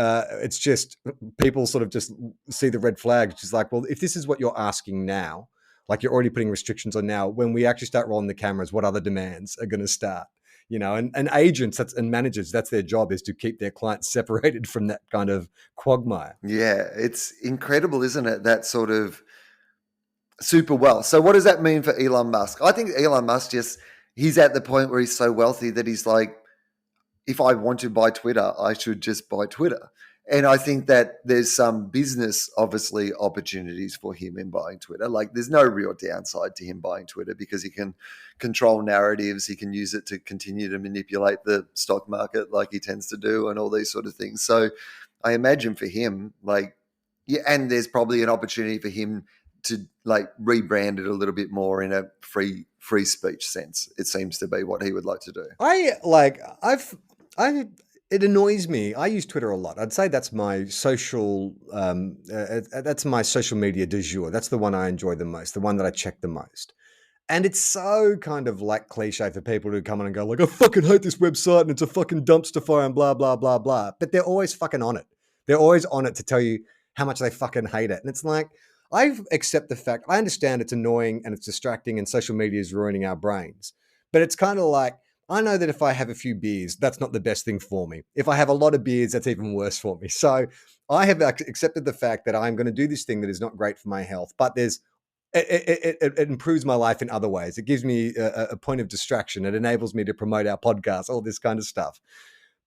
it's just people sort of just see the red flag, which is like, well, if this is what you're asking now, like you're already putting restrictions on now, when we actually start rolling the cameras, what other demands are going to start? You know, and agents and managers, that's their job, is to keep their clients separated from that kind of quagmire. Yeah, it's incredible, isn't it? That sort of super wealth. So what does that mean for Elon Musk? I think Elon Musk he's at the point where he's so wealthy that he's like, if I want to buy Twitter, I should just buy Twitter. And I think that there's some business, obviously, opportunities for him in buying Twitter. Like there's no real downside to him buying Twitter because he can control narratives. He can use it to continue to manipulate the stock market like he tends to do and all these sort of things. So I imagine for him, and there's probably an opportunity for him to like rebrand it a little bit more in a free speech sense. It seems to be what he would like to do. It annoys me. I use Twitter a lot. I'd say that's my social media du jour. That's the one I enjoy the most, the one that I check the most. And it's so kind of like cliche for people who come on and go like, I fucking hate this website and it's a fucking dumpster fire and blah, blah, blah, blah. But they're always fucking on it. They're always on it to tell you how much they fucking hate it. And it's like, I accept the fact, I understand it's annoying and it's distracting and social media is ruining our brains. But it's kind of like, I know that if I have a few beers, that's not the best thing for me. If I have a lot of beers, that's even worse for me. So I have accepted the fact that I'm going to do this thing that is not great for my health, but it improves my life in other ways. It gives me a point of distraction. It enables me to promote our podcast, all this kind of stuff.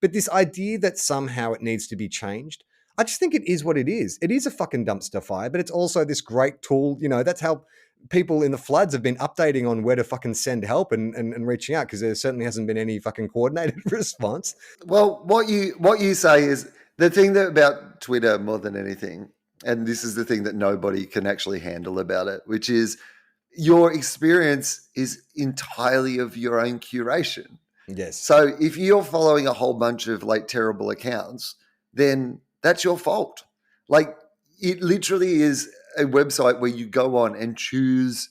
But this idea that somehow it needs to be changed, I just think it is what it is. It is a fucking dumpster fire, but it's also this great tool. You know, that's how people in the floods have been updating on where to fucking send help and reaching out, because there certainly hasn't been any fucking coordinated response. Well, what you say is the thing about Twitter more than anything, and this is the thing that nobody can actually handle about it, which is your experience is entirely of your own curation. Yes. So if you're following a whole bunch of like terrible accounts, then that's your fault. Like it literally is a website where you go on and choose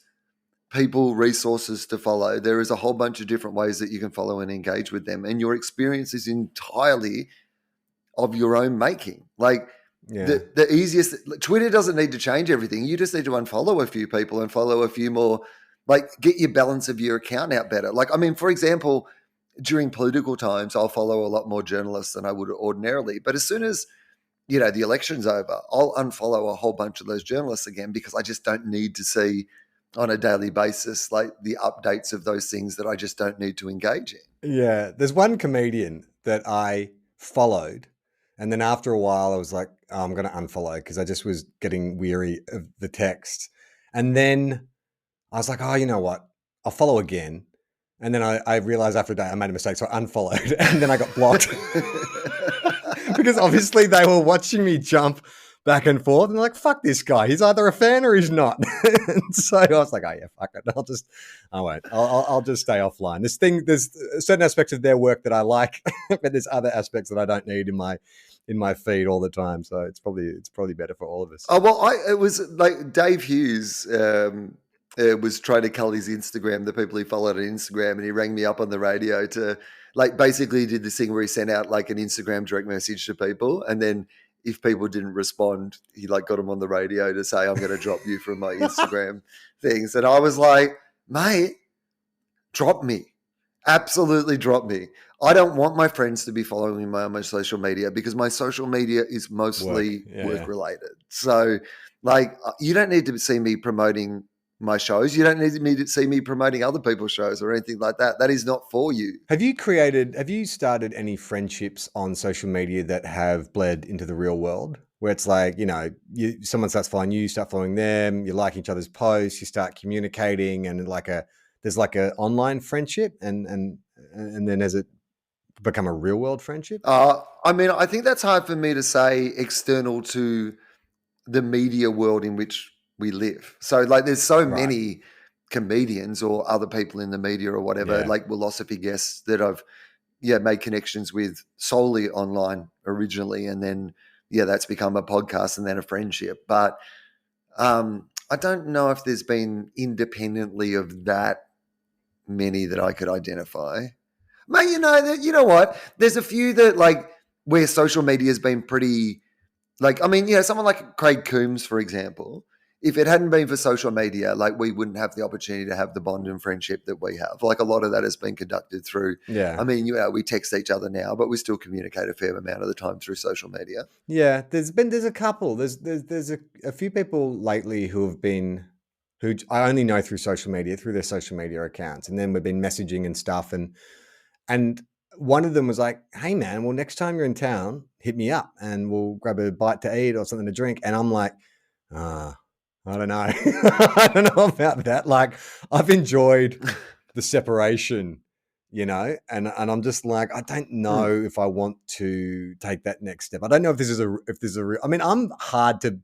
people, resources to follow. There is a whole bunch of different ways that you can follow and engage with them. And your experience is entirely of your own making. Like the easiest, Twitter doesn't need to change everything. You just need to unfollow a few people and follow a few more, like get your balance of your account out better. Like, I mean, for example, during political times, I'll follow a lot more journalists than I would ordinarily. But as soon as the election's over, I'll unfollow a whole bunch of those journalists again, because I just don't need to see on a daily basis like the updates of those things that I just don't need to engage in. Yeah. There's one comedian that I followed, and then after a while I was like, oh, I'm going to unfollow, because I just was getting weary of the text. And then I was like, oh, you know what? I'll follow again. And then I realized after a day I made a mistake, so I unfollowed, and then I got blocked. Because obviously they were watching me jump back and forth, and they're like, fuck this guy. He's either a fan or he's not. And so I was like, oh yeah, fuck it. I'll just stay offline. There's certain aspects of their work that I like, but there's other aspects that I don't need in my feed all the time. So it's probably better for all of us. Oh, well, it was like Dave Hughes was trying to cull his Instagram, the people he followed on Instagram, and he rang me up on the radio to like basically did this thing where he sent out like an Instagram direct message to people, and then if people didn't respond, he like got them on the radio to say, I'm going to drop you from my Instagram things. And I was like, mate, drop me. Absolutely drop me. I don't want my friends to be following me on my social media, because my social media is mostly work related. So like, you don't need to see me promoting my shows. You don't need me to see me promoting other people's shows or anything like that. That is not for you. Have you started any friendships on social media that have bled into the real world? Where it's like, someone starts following you start following them, you like each other's posts, you start communicating, and there's like a online friendship, and then has it become a real world friendship? I mean, I think that's hard for me to say external to the media world in which we live. So like there's so many comedians or other people in the media or whatever, like philosophy guests that I've made connections with solely online originally, and then that's become a podcast and then a friendship. But I don't know if there's been independently of that many that I could identify. Mate, you know what? There's a few that like where social media has been pretty, like, I mean, someone like Craig Coombs, for example, if it hadn't been for social media, like we wouldn't have the opportunity to have the bond and friendship that we have. Like a lot of that has been conducted through, I mean, we text each other now, but we still communicate a fair amount of the time through social media. Yeah, there's a couple. There's a few people lately who I only know through social media, through their social media accounts. And then we've been messaging and stuff. And one of them was like, hey man, well, next time you're in town, hit me up and we'll grab a bite to eat or something to drink. And I'm like, I don't know. I don't know about that. Like I've enjoyed the separation, and I'm just like, I don't know if I want to take that next step. I don't know if this is a real, I mean, I'm hard to,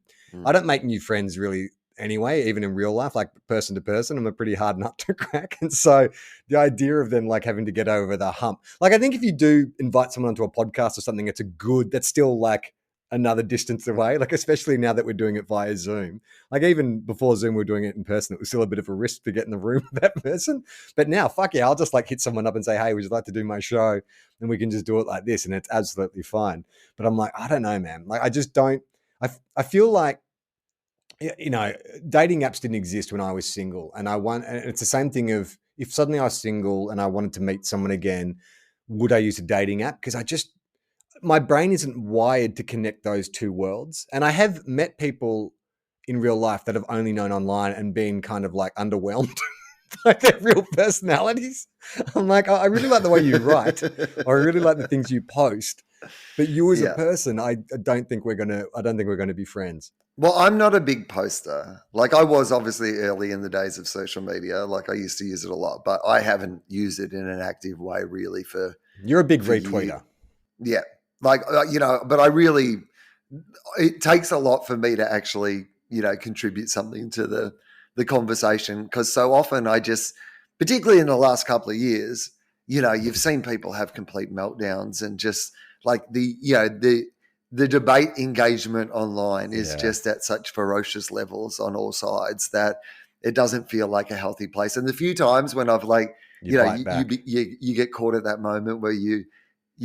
I don't make new friends really anyway, even in real life, like person to person, I'm a pretty hard nut to crack. And so the idea of them like having to get over the hump, like I think if you do invite someone onto a podcast or something, that's still like another distance away, like especially now that we're doing it via Zoom. Like even before Zoom we were doing it in person, it was still a bit of a risk to get in the room with that person. But now, fuck yeah, I'll just like hit someone up and say, hey, would you like to do my show? And we can just do it like this, and it's absolutely fine. But I'm like, I don't know, man. Like I just don't, I feel like, dating apps didn't exist when I was single, and it's the same thing of if suddenly I was single and I wanted to meet someone again, would I use a dating app? Because my brain isn't wired to connect those two worlds. And I have met people in real life that have only known online and been kind of like underwhelmed by their real personalities. I'm like, I really like the way you write, or I really like the things you post, but you as a person, I don't think we're gonna be friends. Well, I'm not a big poster. Like I was obviously early in the days of social media. Like I used to use it a lot, but I haven't used it in an active way really for. You're a big retweeter. Yeah. Like, but it takes a lot for me to actually, contribute something to the conversation. Because so often particularly in the last couple of years, you've seen people have complete meltdowns, and just like the debate engagement online is just at such ferocious levels on all sides that it doesn't feel like a healthy place. And the few times when I've like, you get caught at that moment where you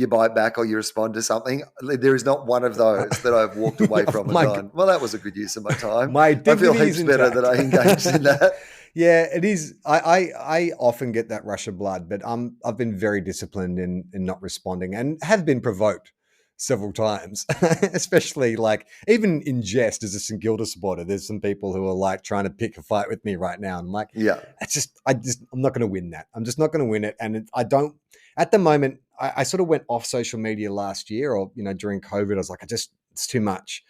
bite back or you respond to something, there is not one of those that I've walked away from and gone, well, that was a good use of my time. I feel heaps better that I engaged in that. Yeah, it is. I often get that rush of blood, but I've been very disciplined in not responding, and have been provoked several times, especially like even in jest as a St Kilda supporter. There's some people who are like trying to pick a fight with me right now. I'm like, I'm not going to win that. I'm just not going to win it. And I don't, at the moment, I sort of went off social media last year, or, during COVID, I was like, it's too much.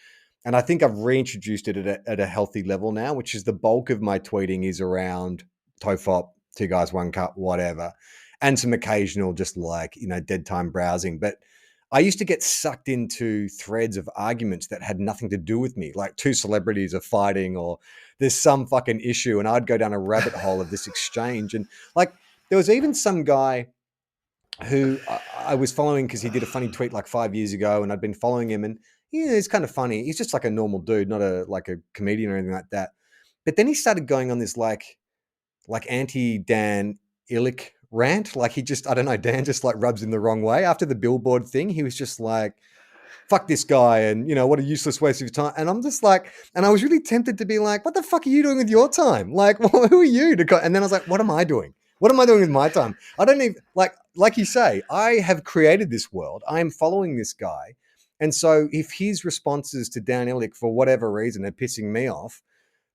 And I think I've reintroduced it at a healthy level now, which is the bulk of my tweeting is around TOEFOP, 2 Guys, 1 Cup, whatever. And some occasional just like, dead time browsing. But I used to get sucked into threads of arguments that had nothing to do with me, like 2 celebrities are fighting, or there's some fucking issue, and I'd go down a rabbit hole of this exchange. And like there was even some guy who I was following because he did a funny tweet like 5 years ago, and I'd been following him, and it's kind of funny. He's just like a normal dude, not a comedian or anything like that. But then he started going on this like anti-Dan Ilic rant. Like he just, I don't know, Dan just like rubs him the wrong way. After the billboard thing, he was just like, fuck this guy, and what a useless waste of time. And I'm just like, and I was really tempted to be like, what the fuck are you doing with your time? Like, who are you to go? And then I was like, what am I doing? What am I doing with my time? I don't even, like you say, I have created this world. I am following this guy. And so if his responses to Dan Ilic for whatever reason are pissing me off,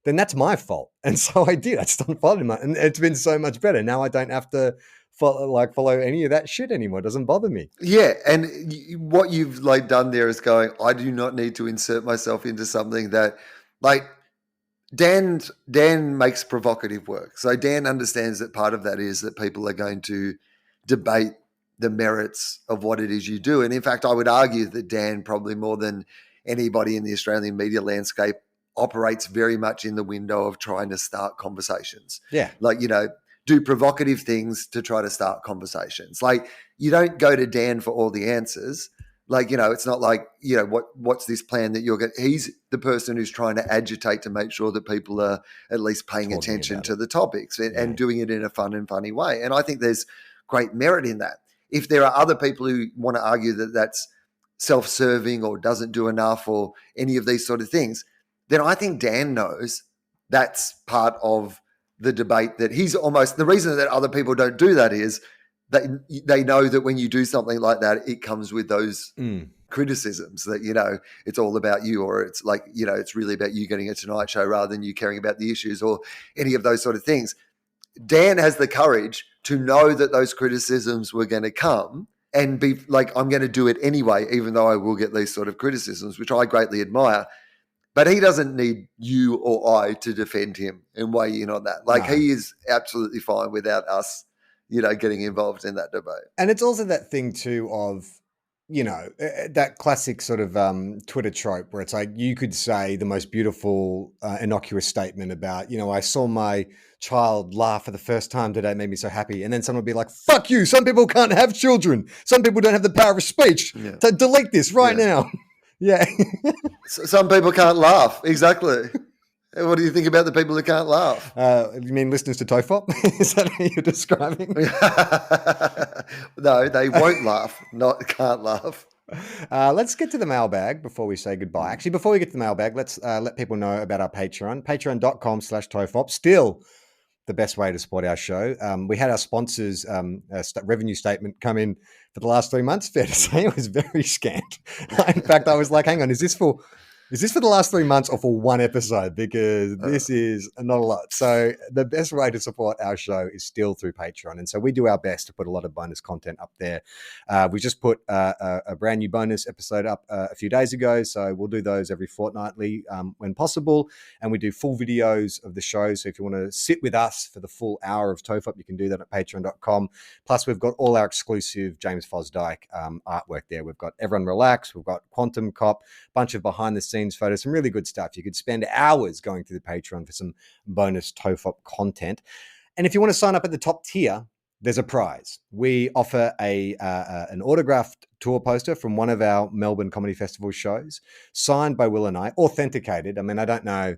then that's my fault. And so I did. I just unfollowed him, and it's been so much better. Now I don't have to follow any of that shit anymore. It doesn't bother me. Yeah, and what you've like done there is going, I do not need to insert myself into something that, like, Dan makes provocative work. So Dan understands that part of that is that people are going to debate the merits of what it is you do. And in fact, I would argue that Dan, probably more than anybody in the Australian media landscape, operates very much in the window of trying to start conversations. Yeah. Like, do provocative things to try to start conversations. Like, you don't go to Dan for all the answers. Like, it's not like, what's this plan that you're getting? He's the person who's trying to agitate to make sure that people are at least paying attention to the topics and doing it in a fun and funny way. And I think there's great merit in that. If there are other people who want to argue that that's self-serving or doesn't do enough or any of these sort of things, then I think Dan knows that's part of the debate, that he's almost, the reason that other people don't do that is they know that when you do something like that, it comes with those criticisms that, it's all about you, or it's like, it's really about you getting a Tonight Show rather than you caring about the issues or any of those sort of things. Dan has the courage to know that those criticisms were going to come and be like, I'm going to do it anyway, even though I will get these sort of criticisms, which I greatly admire. But he doesn't need you or I to defend him and weigh in on that. Like, he is absolutely fine without us, getting involved in that debate. And it's also that thing too of, that classic sort of Twitter trope where it's like, you could say the most beautiful, innocuous statement about, I saw my child laugh for the first time today, it made me so happy. And then someone would be like, fuck you, some people can't have children. Some people don't have the power of speech. So delete this right now. Yeah. Some people can't laugh. Exactly. What do you think about the people who can't laugh? You mean listeners to TOEFOP? Is that how you're describing? No, they won't laugh, not can't laugh. Let's get to the mailbag before we say goodbye. Actually, before we get to the mailbag, let's let people know about our Patreon. Patreon.com/TOEFOP. Still the best way to support our show. We had our sponsors' revenue statement come in for the last 3 months. Fair to say it was very scant. In fact, I was like, hang on, is this for the last 3 months or for one episode? Because this is not a lot. So the best way to support our show is still through Patreon. And so we do our best to put a lot of bonus content up there. We just put a brand new bonus episode up a few days ago. So we'll do those every fortnightly when possible. And we do full videos of the show. So if you want to sit with us for the full hour of TOEFOP, you can do that at patreon.com. Plus, we've got all our exclusive James Fosdyke artwork there. We've got Everyone Relax. We've got Quantum Cop, a bunch of behind the scenes photos, some really good stuff. You could spend hours going through the Patreon for some bonus TOEFOP content. And if you want to sign up at the top tier, there's a prize. We offer an autographed tour poster from one of our Melbourne Comedy Festival shows, signed by Will and I, authenticated. I mean, I don't know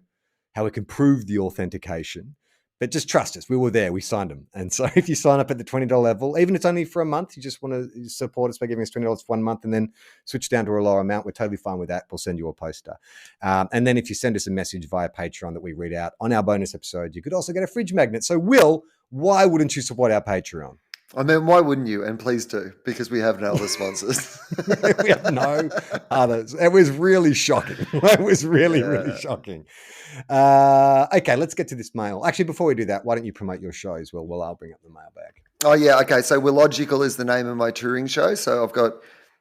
how we can prove the authentication, but just trust us. We were there. We signed them. And so if you sign up at the $20 level, even if it's only for a month, you just want to support us by giving us $20 for 1 month and then switch down to a lower amount, we're totally fine with that. We'll send you a poster. And then if you send us a message via Patreon that we read out on our bonus episode, you could also get a fridge magnet. So Will, why wouldn't you support our Patreon? I mean, why wouldn't you? And please do, because we have no other sponsors. We have no others. It was really shocking. It was really shocking. Okay, let's get to this mail. Actually, before we do that, why don't you promote your shows? Well, I'll bring up the mailbag. Oh, yeah. Okay. So Willogical is the name of my touring show. So I've got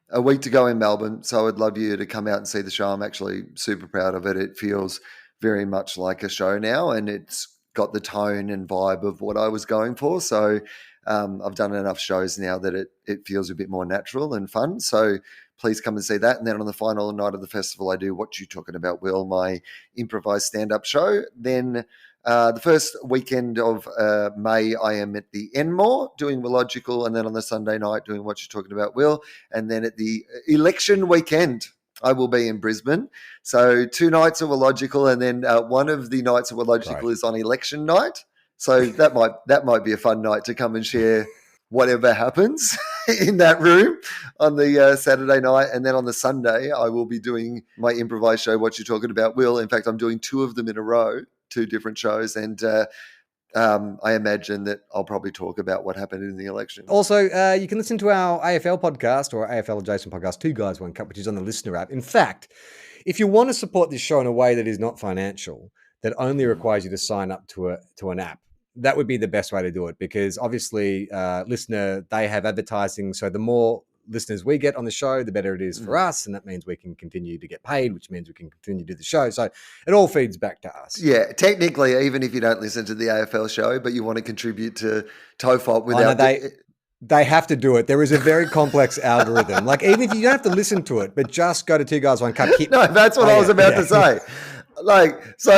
a week to go in Melbourne. So I'd love you to come out and see the show. I'm actually super proud of it. It feels very much like a show now, and it's got the tone and vibe of what I was going for. So I've done enough shows now that it feels a bit more natural and fun. So please come and see that. And then on the final night of the festival, I do What You Talking About, Will, my improvised stand-up show. Then the first weekend of May, I am at the Enmore doing Willogical, and then on the Sunday night doing What You're Talking About, Will. And then at the election weekend, I will be in Brisbane. So 2 nights of Willogical, and then one of the nights of Willogical is on election night. So that might be a fun night to come and share whatever happens in that room on the Saturday night. And then on the Sunday, I will be doing my improvised show, What You're Talking About, Will. In fact, I'm doing 2 of them in a row, 2 different shows. And I imagine that I'll probably talk about what happened in the election. Also, you can listen to our AFL podcast or AFL adjacent podcast, 2 Guys, 1 Cup, which is on the Listener app. In fact, if you want to support this show in a way that is not financial, that only requires you to sign up to an app. That would be the best way to do it, because obviously listener, they have advertising. So the more listeners we get on the show, the better it is for us. And that means we can continue to get paid, which means we can continue to do the show. So it all feeds back to us. Yeah, technically, even if you don't listen to the AFL show, but you want to contribute to TOFOP without... They have to do it. There is a very complex algorithm. Like, even if you don't have to listen to it, but just go to Two Guys One Cup. No, that's what I was about to say. Like, so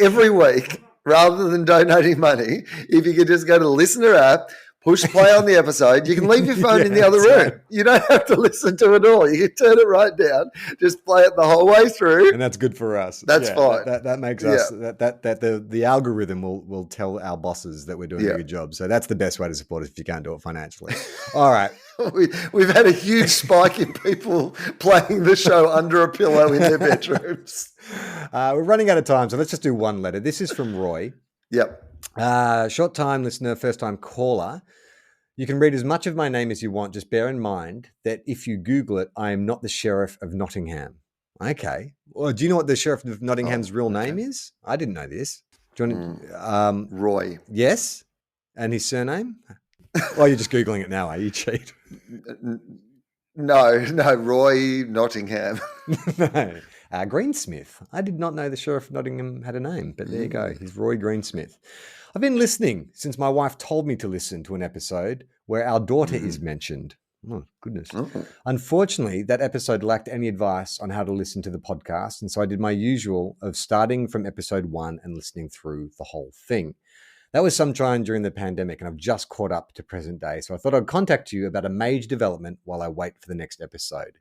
every week, rather than donating money, if you could just go to the listener app, push play on the episode, you can leave your phone in the other room. Right. You don't have to listen to it all. You can turn it right down, just play it the whole way through. And that's good for us. That's fine. That makes us, the algorithm will tell our bosses that we're doing a good job. So that's the best way to support us if you can't do it financially. All right. We've had a huge spike in people playing the show under a pillow in their bedrooms. We're running out of time, so let's just do one letter. This is from Roy. Yep. Short time listener, first time caller. You can read as much of my name as you want. Just bear in mind that if you Google it, I am not the Sheriff of Nottingham. Okay. Well, do you know what the Sheriff of Nottingham's real name is? I didn't know this. Do you want to, Roy. Yes. And his surname? Well, you're just Googling it now, are you? Cheat. No, Roy Nottingham. No. Greensmith. I did not know the Sheriff of Nottingham had a name, but there you go. He's Roy Greensmith. I've been listening since my wife told me to listen to an episode where our daughter is mentioned. Oh, goodness. Oh. Unfortunately, that episode lacked any advice on how to listen to the podcast, and so I did my usual of starting from episode 1 and listening through the whole thing. That was sometime during the pandemic, and I've just caught up to present day, so I thought I'd contact you about a major development while I wait for the next episode.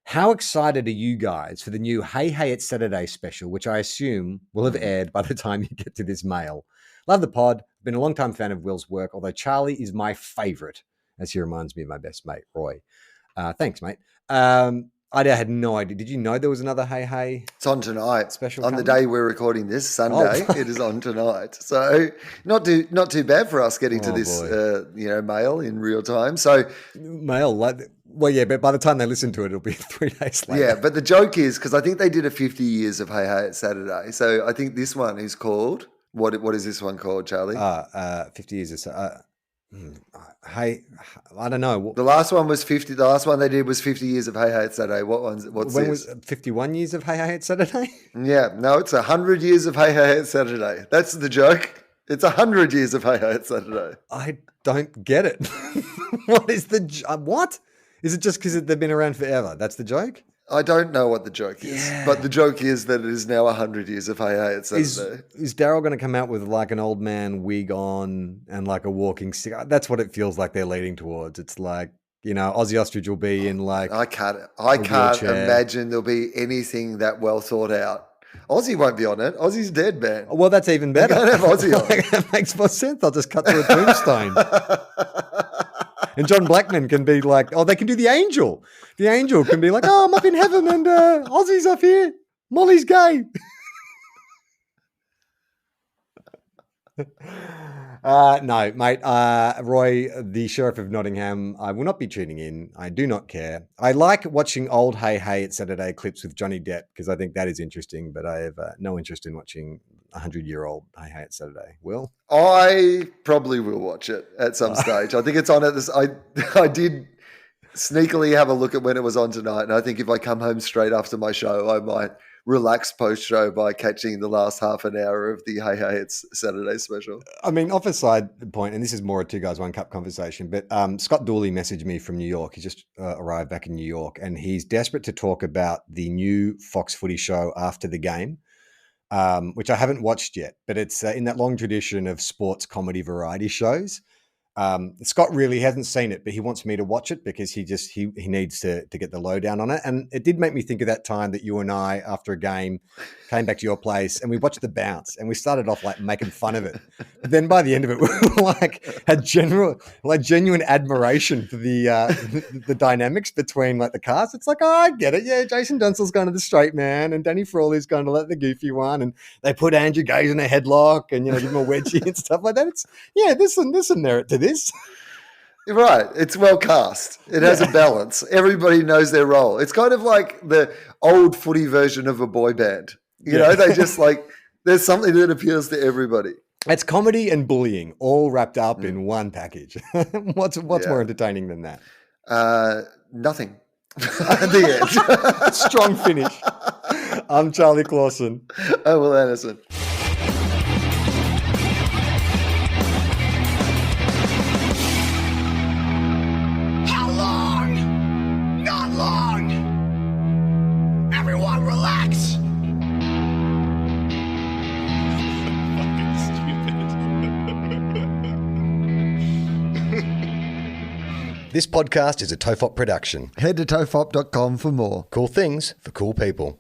How excited are you guys for the new Hey Hey It's Saturday special, which I assume will have aired by the time you get to this mail? Love the pod. Been a long-time fan of Will's work, although Charlie is my favorite, as he reminds me of my best mate, Roy. Thanks, mate. I had no idea. Did you know there was another Hey Hey? It's on tonight. Special on the day we're recording this, Sunday. It is on tonight. So not too bad for us getting to this mail in real time. So mail, but by the time they listen to it, it'll be 3 days later. Yeah, but the joke is, because I think they did a 50 years of Hey Hey It's Saturday. So I think this one is called, what is this one called, Charlie? 50 years of Hey, I don't know. The last one was 50. The last one they did was 50 years of Hey Hey It's Saturday. What's when this? Was 51 years of Hey Hey It's Saturday? Yeah, no, it's 100 years of Hey Hey It's Saturday. That's the joke. It's 100 years of Hey Hey It's Saturday. I don't get it. What is what? Is it just because they've been around forever? That's the joke? I don't know what the joke is, but the joke is that it is now 100 years of Hey Hey It's Saturday. Is Daryl going to come out with like an old man wig on and like a walking stick? That's what it feels like they're leading towards. It's like, Ozzy Ostrich will be in like I can't imagine there'll be anything that well thought out. Ozzy won't be on it. Ozzy's dead, man. Well, that's even better. Don't have Ozzy on. That makes more sense. I'll just cut through a tombstone. And John Blackman can be like, they can do the angel. The angel can be like, I'm up in heaven and Ozzy's up here. Molly's gay. No, mate. Roy, the Sheriff of Nottingham, I will not be tuning in. I do not care. I like watching old Hey Hey It's Saturday clips with Johnny Depp because I think that is interesting, but I have no interest in watching 100-year-old Hey Hey It's Saturday. Will? I probably will watch it at some stage. I think it's on at this. I did sneakily have a look at when it was on tonight, and I think if I come home straight after my show, I might relax post-show by catching the last half an hour of the Hey Hey It's Saturday special. I mean, off a side point, and this is more a Two Guys One Cup conversation, but Scott Dooley messaged me from New York. He just arrived back in New York, and he's desperate to talk about the new Fox Footy show after the game, which I haven't watched yet, but it's in that long tradition of sports comedy variety shows. Scott really hasn't seen it, but he wants me to watch it because he needs to get the lowdown on it. And it did make me think of that time that you and I, after a game, came back to your place and we watched The Bounce and we started off like making fun of it. But then by the end of it, we were had genuine admiration for the dynamics between like the cast. It's like, I get it. Yeah, Jason Dunstall's going to the straight man and Danny Frawley's going to let the goofy one. And they put Andrew Gaze in a headlock and, give him a wedgie and stuff like that. There's some merit to this. Right. It's well cast. It has a balance. Everybody knows their role. It's kind of like the old footy version of a boy band. You know, they just There's something that appeals to everybody. It's comedy and bullying all wrapped up in one package. What's Yeah. more entertaining than that? Nothing. The end. Strong finish. I'm Charlie Clausen. Oh, Will Anderson. How long? Not long. Everyone relax. This podcast is a Tofop production. Head to tofop.com for more. Cool things for cool people.